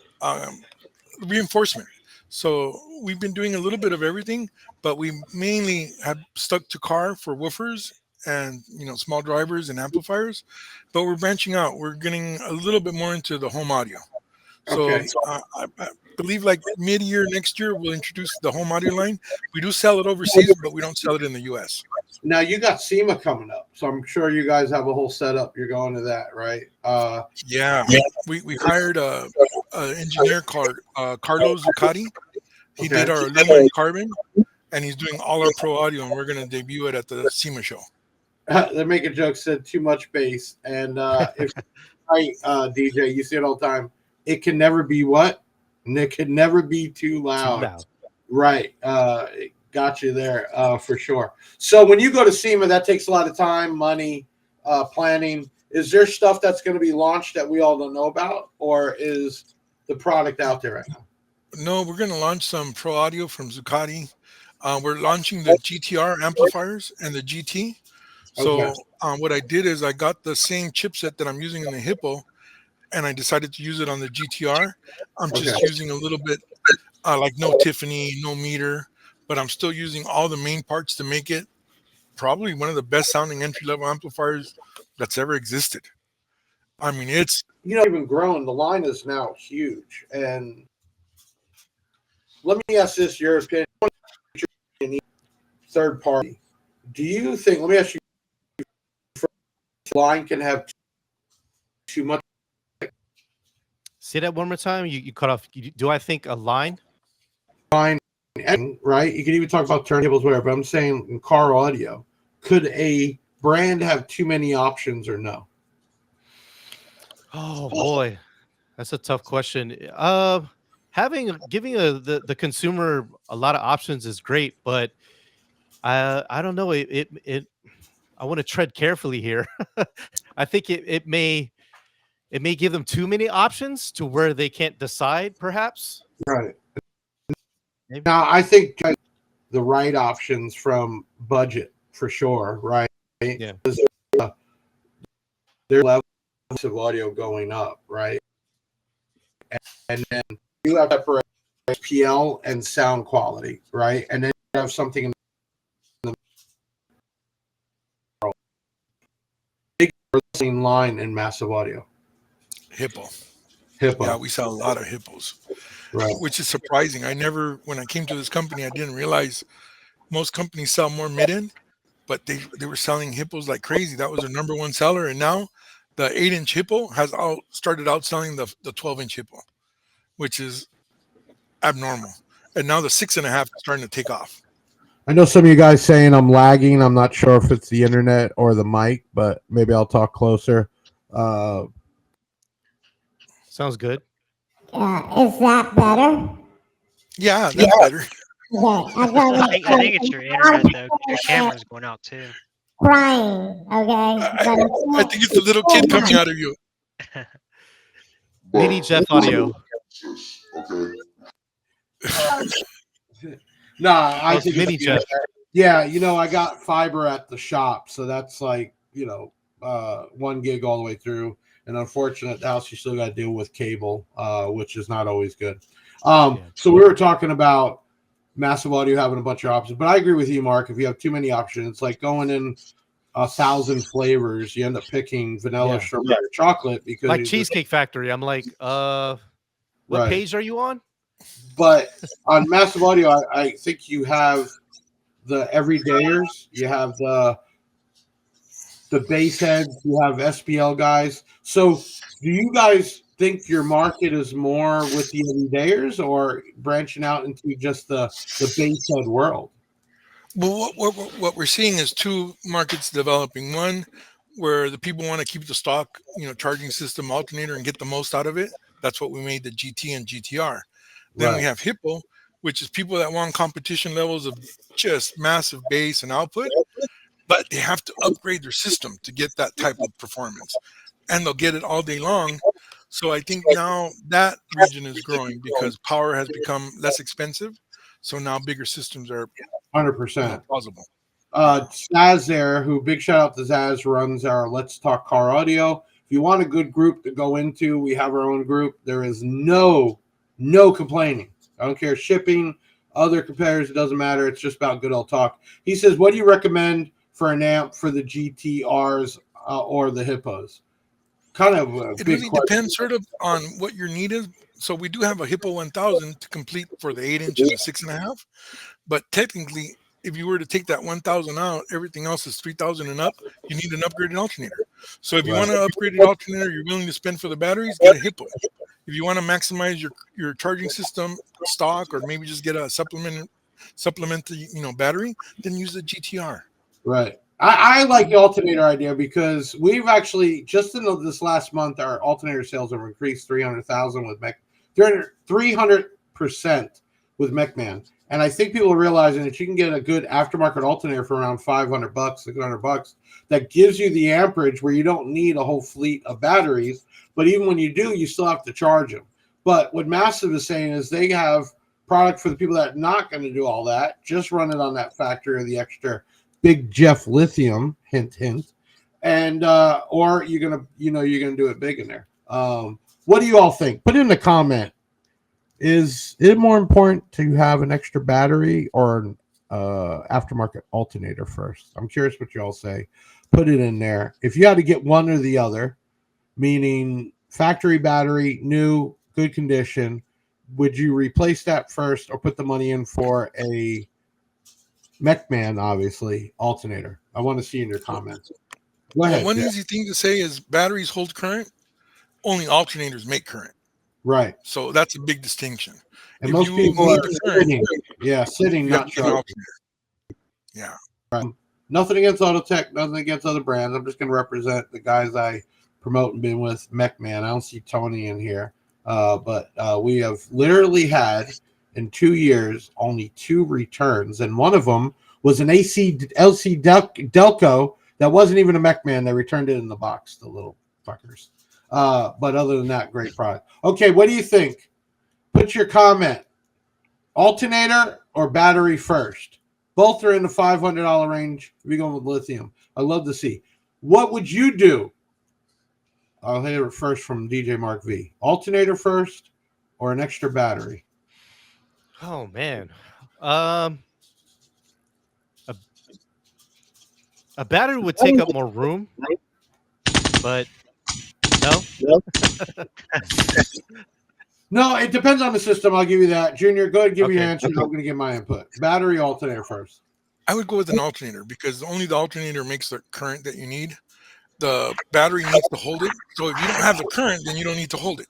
reinforcement. So we've been doing a little bit of everything, but we mainly have stuck to car for woofers and small drivers and amplifiers. But we're branching out. We're getting a little bit more into the home audio. So I believe like mid-year next year we'll introduce the home audio line. We do sell it overseas, but we don't sell it in the U.S. Now you got SEMA coming up, so I'm sure you guys have a whole setup. You're going to that, right? Yeah. We hired a engineer called Carlos Zuccotti. He did our aluminum carbon, and he's doing all our pro audio, and we're going to debut it at the SEMA show. They make a joke, said too much bass, and if DJ, you see it all the time. It can never be what? and it could never be too loud. Too loud. Right. Got you there for sure. So when you go to SEMA, that takes a lot of time, money, planning. Is there stuff that's going to be launched that we all don't know about, or is the product out there right now? No, we're going to launch some pro audio from Zuccotti. We're launching the GTR amplifiers and the GT. So what I did is I got the same chipset that I'm using in the Hippo, and I decided to use it on the GTR. I'm just using a little bit like no Tiffany, no meter, but I'm still using all the main parts to make it probably one of the best sounding entry-level amplifiers that's ever existed. I mean, it's even grown. The line is now huge. And let me ask this: your opinion, third party. Do you think? Let me ask you: line can have too much. Say that one more time. You cut off. Do I think a line? Line, right? You can even talk about turntables, whatever. But I'm saying in car audio, could a brand have too many options or no? Oh boy, that's a tough question. Giving the consumer a lot of options is great, but I don't know. I want to tread carefully here. I think it may give them too many options to where they can't decide, perhaps. Right. Maybe. Now, I think the right options from budget for sure, right? Yeah. Their levels of audio going up, right? And then you have to separate PL and sound quality, right? And then you have something in the big line in massive audio. Hippo. Hippo. Yeah, we sell a lot of Hippos, Right. which is surprising. When I came to this company, I didn't realize most companies sell more mid-end, but they were selling Hippos like crazy. That was their number one seller. And now the 8-inch Hippo has started outselling the 12-inch Hippo, which is abnormal. And now the 6.5 is starting to take off. I know some of you guys saying I'm lagging. I'm not sure if it's the internet or the mic, but maybe I'll talk closer. Sounds good. Is that better? Yeah, that's better. I think it's your internet though. Your camera's going out too. Crying, okay? I think it's the little kid coming out of you. Mini Jeff audio. Nah, I think Mini Jeff. Yeah, I got fiber at the shop, so that's like 1 gig all the way through. And unfortunately, at the house you still got to deal with cable, which is not always good. So we were talking about massive audio having a bunch of options, but I agree with you, Mark. If you have too many options, it's like going in 1,000 flavors. You end up picking vanilla, strawberry, or chocolate because like Cheesecake Factory. I'm like, what page are you on? But on massive audio, I think you have the everydayers, you have the bass heads, you have SPL guys. So do you guys think your market is more with the everydayers or branching out into just the bass head world? Well, what we're seeing is two markets developing. One where the people want to keep the stock, charging system alternator and get the most out of it. That's what we made the GT and GTR. Then we have Hippo, which is people that want competition levels of just massive bass and output, but they have to upgrade their system to get that type of performance, and they'll get it all day long. So I think now that region is growing because power has become less expensive. So now bigger systems are 100% plausible. Zaz there, who big shout out to Zaz, runs our Let's Talk Car Audio. If you want a good group to go into, we have our own group. There is no complaining. I don't care shipping, other competitors, it doesn't matter. It's just about good old talk. He says, what do you recommend for an amp for the GTRs or the Hippos? Kind of a it big really question. depends sort of on what your need is. So we do have a Hippo 1000 to complete for the 8-inch and the 6.5, but technically if you were to take that 1000 out, everything else is 3000 and up. You need an upgraded alternator. So if you want to upgrade an alternator, you're willing to spend for the batteries, get a Hippo. If you want to maximize your charging system stock, or maybe just get a supplementary battery, then use the GTR. Right. I like the alternator idea because we've actually just in this last month our alternator sales have increased 300,000 with They're 300% with McMahon. And I think people are realizing that you can get a good aftermarket alternator for around $500, $600. That gives you the amperage where you don't need a whole fleet of batteries. But even when you do, you still have to charge them. But what Massive is saying is they have product for the people that are not going to do all that. Just run it on that factor of the extra Big Jeff lithium, hint, hint. And or you're gonna do it big in there. What do you all think? Put in the comment. Is it more important to have an extra battery or an aftermarket alternator first? I'm curious what you all say. Put it in there. If you had to get one or the other, meaning factory battery, new, good condition, would you replace that first or put the money in for a McMahon, obviously, alternator? I want to see in your comments. Go ahead. One easy thing to say is batteries hold current. Only alternators make current. Right. So that's a big distinction. And if most you people need are the current, sitting. Yeah, sitting, you not have to get an charging. alternator. Yeah. Right. Nothing against Autotech, nothing against other brands. I'm just going to represent the guys I promote and been with, McMahon. I don't see Tony in here. But we have literally had, in 2 years, only 2 returns. And one of them was an LC Delco that wasn't even a McMahon. They returned it in the box, the little fuckers. But other than that, great product. Okay, what do you think? Put your comment. Alternator or battery first? Both are in the $500 range. We're going with lithium. I'd love to see. What would you do? I'll hear it first from DJ Mark V. Alternator first or an extra battery? Oh man. A battery would take up more room, but no. No, it depends on the system. I'll give you that. Junior, go ahead and give me your Okay. answer. I'm going to give my input. Battery, alternator first. I would go with an alternator because only the alternator makes the current that you need. The battery needs to hold it. So if you don't have the current, then you don't need to hold it.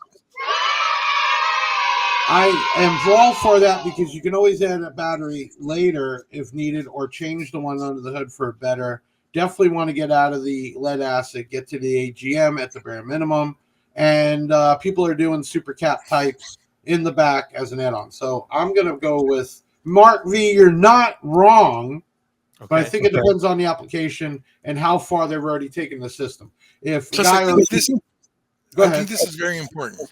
I am all for that because you can always add a battery later if needed or change the one under the hood for a better. Definitely want to get out of the lead acid, get to the AGM at the bare minimum. And people are doing super cap types in the back as an add-on. So I'm going to go with Mark V. You're not wrong, but I think it depends on the application and how far they've already taken the system. If Plus, guy I think this is very important.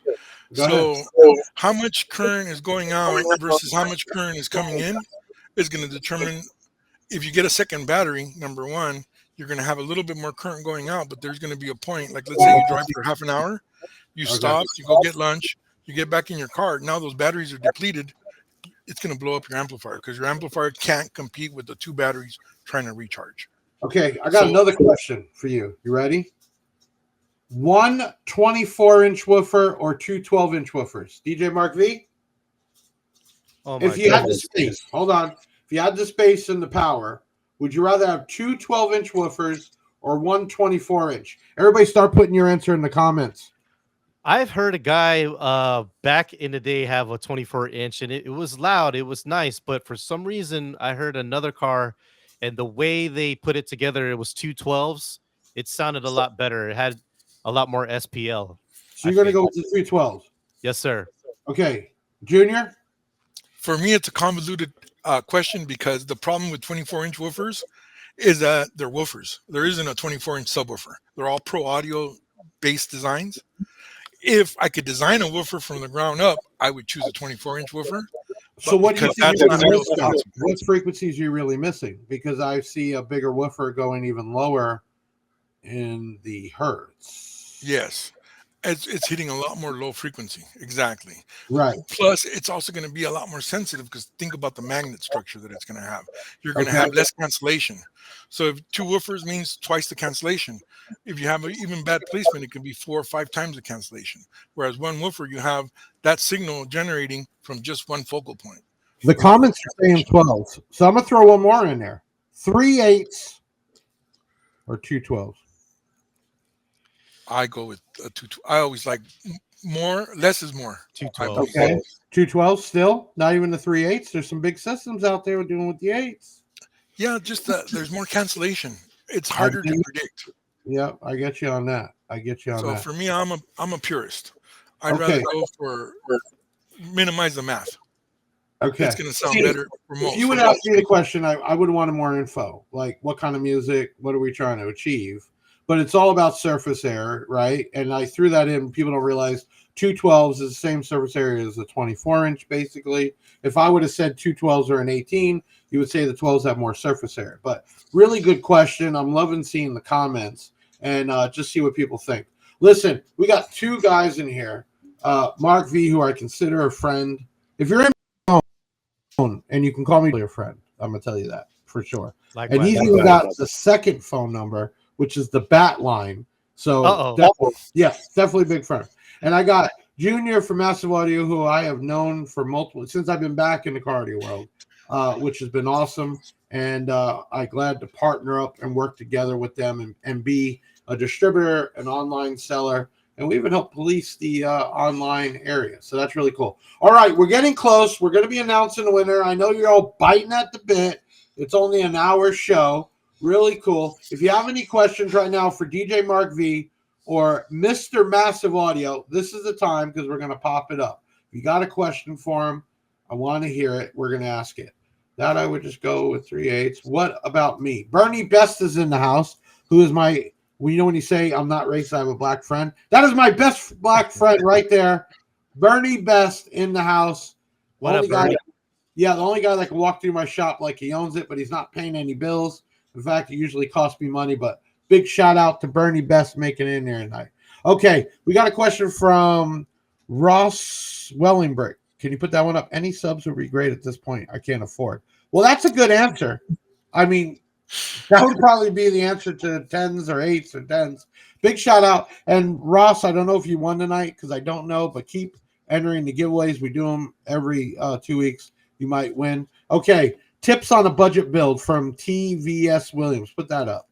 Go So how much current is going out versus how much current is coming in is going to determine if you get a second battery, number one, you're going to have a little bit more current going out, but there's going to be a point, like let's say you drive for half an hour, you stop, you go get lunch, you get back in your car. Now those batteries are depleted. It's going to blow up your amplifier because your amplifier can't compete with the 2 batteries trying to recharge. Okay, I got another question for you. You ready? 1 24-inch woofer or 2 12-inch woofers? DJ Mark V? Oh if you had the space, hold on. If you had the space and the power, would you rather have 2 12-inch woofers or 1 24-inch? Everybody start putting your answer in the comments. I've heard a guy back in the day have a 24-inch, and it was loud. It was nice, but for some reason, I heard another car, and the way they put it together, it was 2 12s. It sounded a lot better. It had a lot more SPL. So you're going to go with the 2 12s? Yes, sir. Okay. Junior? For me, it's a convoluted question because the problem with 24-inch woofers is that they're woofers. There isn't a 24-inch subwoofer. They're all pro audio based designs. If I could design a woofer from the ground up, I would choose a 24-inch woofer. So what do you think that's you're not missing? real What frequencies are you really missing? Because I see a bigger woofer going even lower in the hertz. Yes. It's hitting a lot more low frequency. Exactly. Right. Plus, it's also going to be a lot more sensitive because think about the magnet structure that it's going to have. You're going to have less cancellation. So if 2 woofers means twice the cancellation. If you have an even bad placement, it can be 4 or 5 times the cancellation. Whereas 1 woofer, you have that signal generating from just 1 focal point. The comments are saying 12. So I'm going to throw one more in there. 3 8s or 2 12s? I go with a 2. I always like more. Less is more. 2 12s. Okay. 2 12s still? Not even the 3 8s? There's some big systems out there doing with the 8s. Yeah, just there's more cancellation. It's harder to predict. Yeah, I get you on that. So for me, I'm a purist. I'd rather go for minimize the math. Okay. It's going to sound See, better for most. If you would ask me the question, I would want more info. Like, what kind of music? What are we trying to achieve? But it's all about surface area, right? And I threw that in. People don't realize 212s is the same surface area as the 24-inch, basically. If I would have said 212s or an 18, you would say the 12s have more surface area. But really good question. I'm loving seeing the comments and just see what people think. Listen, we got two guys in here. Mark V, who I consider a friend. If you're in my phone, and you can call me your friend, I'm going to tell you that for sure. Likewise. And he's even got the second phone number, which is the bat line. So definitely big friend. And I got Junior from Massive Audio, who I have known for since I've been back in the car audio world, which has been awesome. And I'm glad to partner up and work together with them and be a distributor, an online seller, and we even help police the online area. So that's really cool. All right, we're getting close. We're going to be announcing the winner. I know you're all biting at the bit. It's only an hour show. Really cool. If you have any questions right now for DJ Mark V or Mr. Massive Audio, this is the time because we're going to pop it up. If you got a question for him, I want to hear it. We're going to ask it. That I would just go with 3/8. What about me? Bernie Best is in the house, who is my, well, you know when you say I'm not racist, I have a black friend? That is my best black friend right there. Bernie Best in the house. What up, Bernie? The only guy that can walk through my shop like he owns it, but he's not paying any bills. In fact, it usually costs me money, but big shout out to Bernie Best making it in there tonight. Okay, we got a question from Ross Wellingbrick. Can you put that one up? Any subs would be great at this point. I can't afford. Well, that's a good answer. I mean, that would probably be the answer to 10s or 8s or 10s. Big shout out. And Ross, I don't know if you won tonight because I don't know, but keep entering the giveaways. We do them every 2 weeks. You might win. Okay. Tips on a budget build from TVS Williams. Put that up.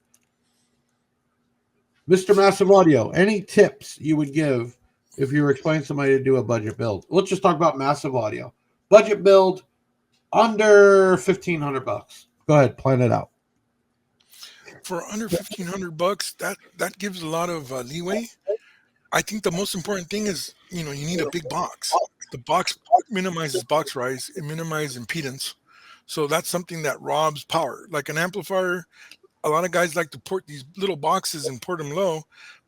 Mr. Massive Audio, any tips you would give if you were explaining to somebody to do a budget build? Let's just talk about Massive Audio. Budget build under $1,500. Go ahead, plan it out. For under $1,500, that gives a lot of leeway. I think the most important thing is, you need a big box. The box minimizes box rise. It minimizes impedance. So that's something that robs power. Like an amplifier, a lot of guys like to port these little boxes and port them low,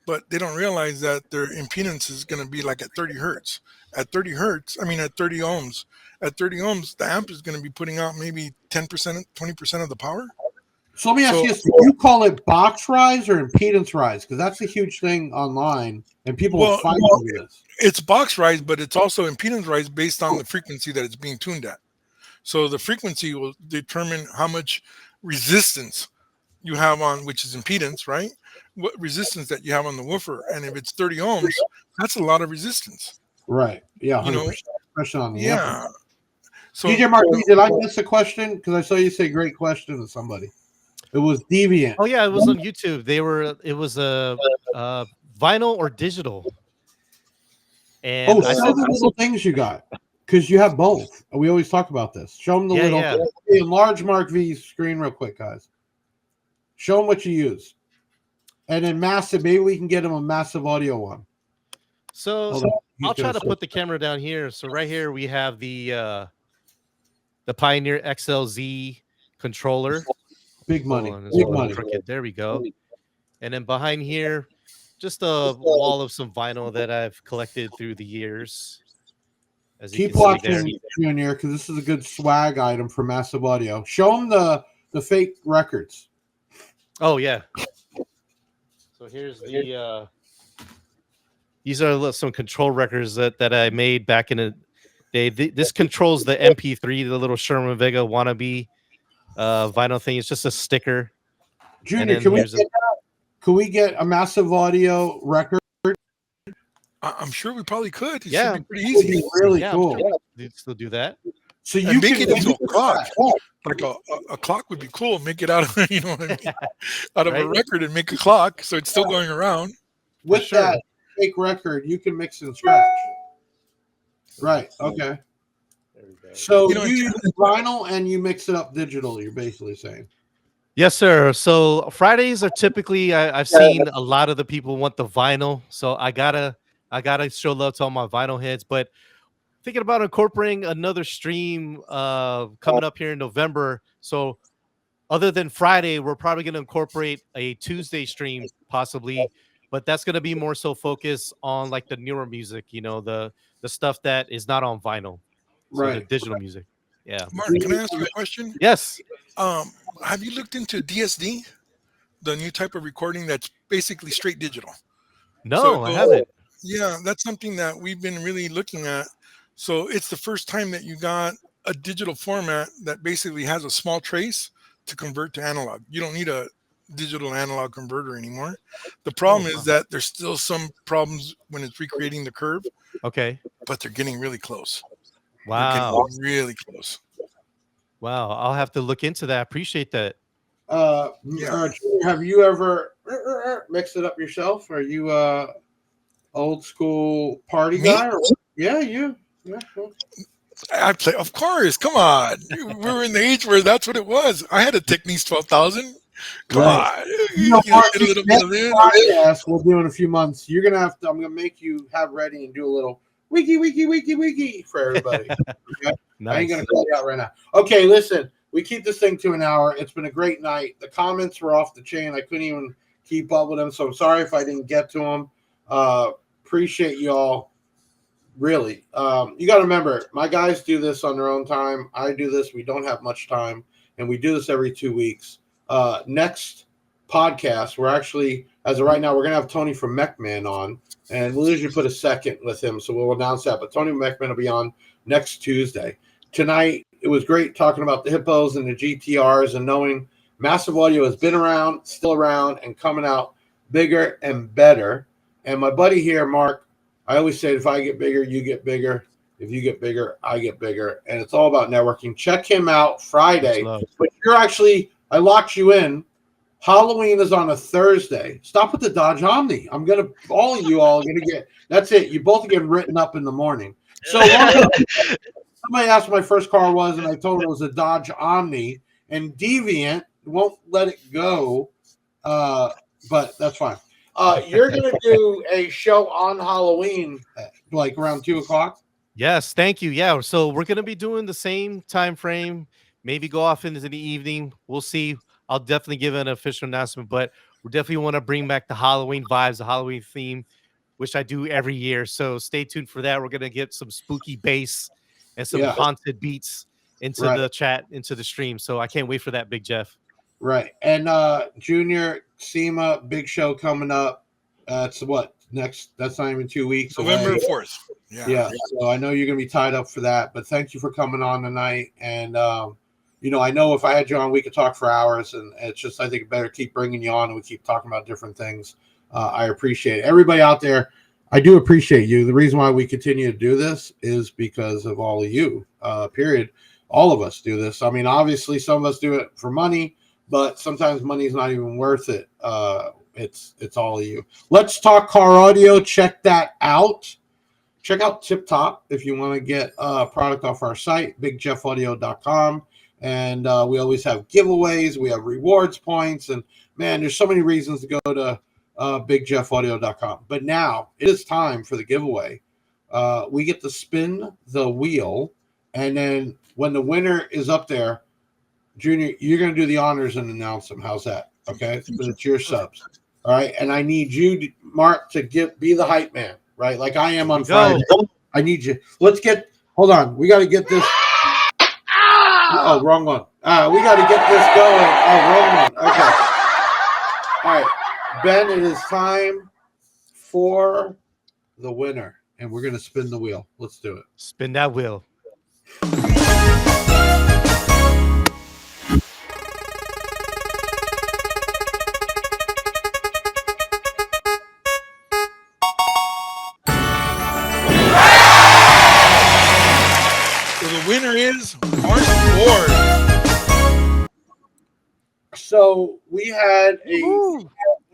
but they don't realize that their impedance is going to be like at 30 hertz. At 30 ohms. At 30 ohms, the amp is going to be putting out maybe 10%, 20% of the power. So let me ask you this. Do you call it box rise or impedance rise? Because that's a huge thing online, and people will fight over this. It's box rise, but it's also impedance rise based on the frequency that it's being tuned at. So the frequency will determine how much resistance you have on, which is impedance, right? What resistance that you have on the woofer. And if it's 30 ohms, that's a lot of resistance. Right. Yeah. 100%. Especially on the amp. So, DJ Mark, did I miss a question? Because I saw you say great question to somebody. It was Deviant. Oh, yeah. It was on YouTube. It was a vinyl or digital. And I saw the little things you got. Because you have both. We always talk about this. Show them the little. Yeah. Enlarge Mark V's screen real quick, guys. Show them what you use. And then massive, maybe we can get him a Massive Audio one. So I'll try to put the camera down here. So right here we have the Pioneer XLZ controller. Big money. Big money. There we go. And then behind here, just a wall of some vinyl that I've collected through the years. Keep watching, Junior, because this is a good swag item for Massive Audio. Show them the fake records. Oh, yeah. So here's the these are some control records that I made back in the day. This controls the MP3, the little Sherman Vega wannabe vinyl thing. It's just a sticker. Junior, can we get a Massive Audio record? I'm sure we probably could. It should be pretty easy. It'd be really cool. Sure still do that. So you make it into a clock. Like a clock would be cool. Make it out of what I mean? Out of a record and make a clock, so it's still going around. With that fake record, you can mix and scratch. Right. Okay. So you use vinyl and you mix it up digital. You're basically saying. Yes, sir. So Fridays are typically I've seen a lot of the people want the vinyl, so I gotta show love to all my vinyl heads. But thinking about incorporating another stream coming up here in November. So other than Friday, we're probably going to incorporate a Tuesday stream possibly, but that's going to be more so focused on like the newer music, the stuff that is not on vinyl. So the Right. digital music. Yeah. Mark, can I ask you a question? Yes. Have you looked into DSD, the new type of recording that's basically straight digital? So No, I haven't. yeah, that's something that we've been really looking at. So it's the first time that you got a digital format that basically has a small trace to convert to analog. You don't need a digital analog converter anymore. The problem is that there's still some problems when it's recreating the curve. Okay. But they're getting really close. Wow. They're getting really close. Wow. I'll have to look into that. Appreciate that. Have you ever mixed it up yourself? Are you old school party guy? Or, yeah, you. Yeah. I play, of course. Come on, we were in the age where that's what it was. I had a Technics 12,000. Come on, you know, get a little bit of this. Podcast we'll do in a few months. You're gonna have to. I'm gonna make you have ready and do a little wiki for everybody. Okay? Nice. I ain't gonna call you out right now. Okay, listen. We keep this thing to an hour. It's been a great night. The comments were off the chain. I couldn't even keep up with them, so I'm sorry if I didn't get to them. Appreciate y'all. Really. You got to remember, my guys do this on their own time. I do this. We don't have much time, and we do this every 2 weeks. Next podcast, we're actually, as of right now, we're going to have Tony from MechMan on, and we'll usually put a second with him, so we'll announce that. But Tony MechMan will be on next Tuesday. Tonight, it was great talking about the Hippos and the GTRs and knowing Massive Audio has been around, still around, and coming out bigger and better. And my buddy here, Mark, I always say, if I get bigger, you get bigger. If you get bigger, I get bigger. And it's all about networking. Check him out Friday. But you're actually, I locked you in. Halloween is on a Thursday. Stop with the Dodge Omni. I'm going to, all of you all are going to get, that's it. You both are getting written up in the morning. So somebody asked what my first car was, and I told them it was a Dodge Omni. And Deviant won't let it go, but that's fine. You're going to do a show on Halloween, like around 2 o'clock? Yes, thank you. Yeah, so we're going to be doing the same time frame, maybe go off into the evening. We'll see. I'll definitely give an official announcement, but we definitely want to bring back the Halloween vibes, the Halloween theme, which I do every year. So stay tuned for that. We're going to get some spooky bass and some haunted beats into the chat, into the stream. So I can't wait for that, Big Jeff. Right. And Junior SEMA, big show coming up. It's what next? That's not even 2 weeks. November away. 4th. Yeah. So I know you're gonna be tied up for that, but thank you for coming on tonight. And I know if I had you on, we could talk for hours. And it's just, I think, better keep bringing you on and we keep talking about different things. I appreciate it. Everybody out there. I do appreciate you. The reason why we continue to do this is because of all of you. Period. All of us do this. I mean, obviously, some of us do it for money. But sometimes money is not even worth it. It's all of you. Let's Talk Car Audio. Check that out. Check out Tip Top if you want to get product off our site, bigjeffaudio.com. And we always have giveaways. We have rewards points. And, man, there's so many reasons to go to bigjeffaudio.com. But now it is time for the giveaway. We get to spin the wheel. And then when the winner is up there, Junior, you're going to do the honors and announce them. How's that? Okay. But it's your subs. All right. And I need you, Mark, to be the hype man, right? Like I am on Friday. I need you. Hold on. We got to get this. Oh, wrong one. We got to get this going. Oh, wrong one. Okay. All right. Ben, it is time for the winner. And we're going to spin the wheel. Let's do it. Spin that wheel. Winner is Mark Ward. So we had a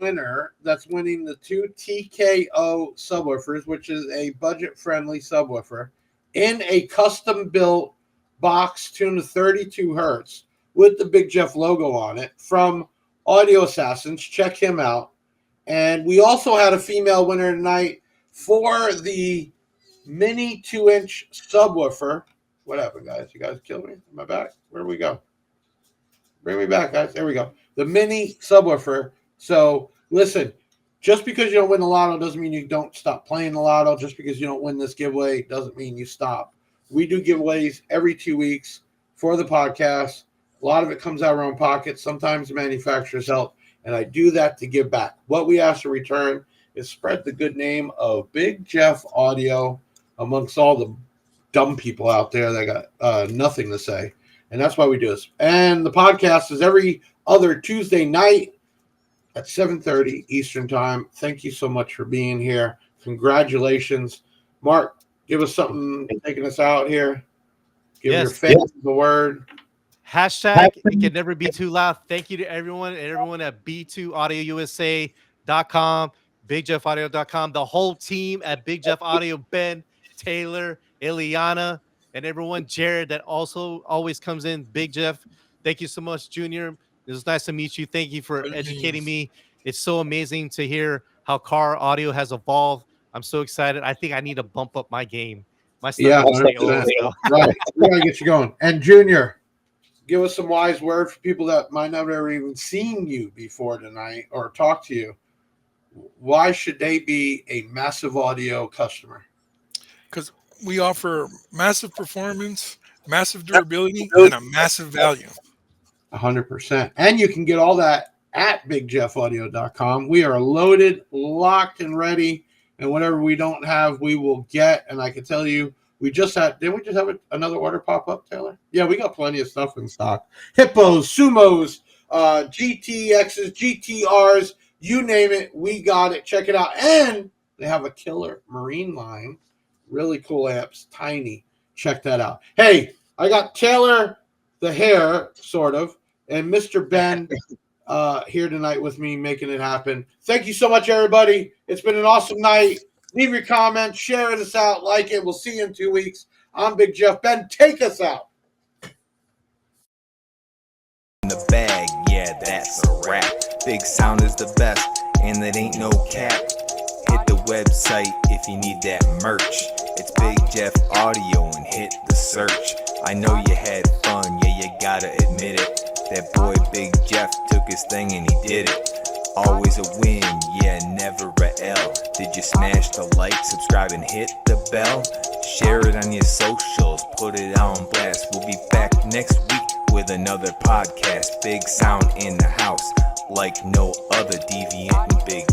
winner that's winning the 2 TKO subwoofers, which is a budget-friendly subwoofer, in a custom-built box tuned to 32 hertz with the Big Jeff logo on it from Audio Assassins. Check him out. And we also had a female winner tonight for the mini 2-inch subwoofer. What happened, guys? You guys killed me? Am I back? Where do we go? Bring me back, guys. There we go. The mini subwoofer. So listen, just because you don't win the lotto doesn't mean you don't stop playing the lotto. Just because you don't win this giveaway doesn't mean you stop. We do giveaways every 2 weeks for the podcast. A lot of it comes out of our own pockets. Sometimes the manufacturers help, and I do that to give back. What we ask in return is spread the good name of Big Jeff Audio amongst all the dumb people out there that got nothing to say. And that's why we do this. And the podcast is every other Tuesday night at 7:30 Eastern Time. Thank you so much for being here. Congratulations. Mark, give us something taking us out here. Give your fans the word. Hashtag it can never be too loud. Thank you to everyone and everyone at B2AudioUSA.com, BigJeffAudio.com, the whole team at Big Jeff Audio, Ben, Taylor, Ileana, and everyone, Jared, that also always comes in. Big Jeff, thank you so much, Junior. It was nice to meet you. Thank you for educating me. It's so amazing to hear how car audio has evolved. I'm so excited. I think I need to bump up my game. My stuff is pretty old. So. Right. We gotta get you going. And Junior, give us some wise words for people that might not have ever even seen you before tonight or talked to you. Why should they be a Massive Audio customer? Because we offer massive performance, massive durability, and a massive value. 100%. And you can get all that at bigjeffaudio.com. We are loaded, locked, and ready. And whatever we don't have, we will get. And I can tell you, didn't we just have another order pop up, Taylor? Yeah, we got plenty of stuff in stock. Hippos, Sumos, GTXs, GTRs, you name it, we got it. Check it out. And they have a killer marine line. Really cool amps, tiny. Check that out. Hey, I got Taylor the hair, sort of, and Mr. Ben here tonight with me making it happen. Thank you so much, everybody. It's been an awesome night. Leave your comments, share this out, like it. We'll see you in 2 weeks. I'm Big Jeff. Ben, take us out. In the bag, yeah, that's a wrap. Big Sound is the best, and it ain't no cap. Hit the website if you need that merch. It's Big Jeff Audio and hit the search. I know you had fun, yeah, you gotta admit it. That boy Big Jeff took his thing and he did it. Always a win, yeah, never a L. Did you smash the like, subscribe, and hit the bell? Share it on your socials, put it on blast. We'll be back next week with another podcast. Big Sound in the house, like no other, Deviant and Big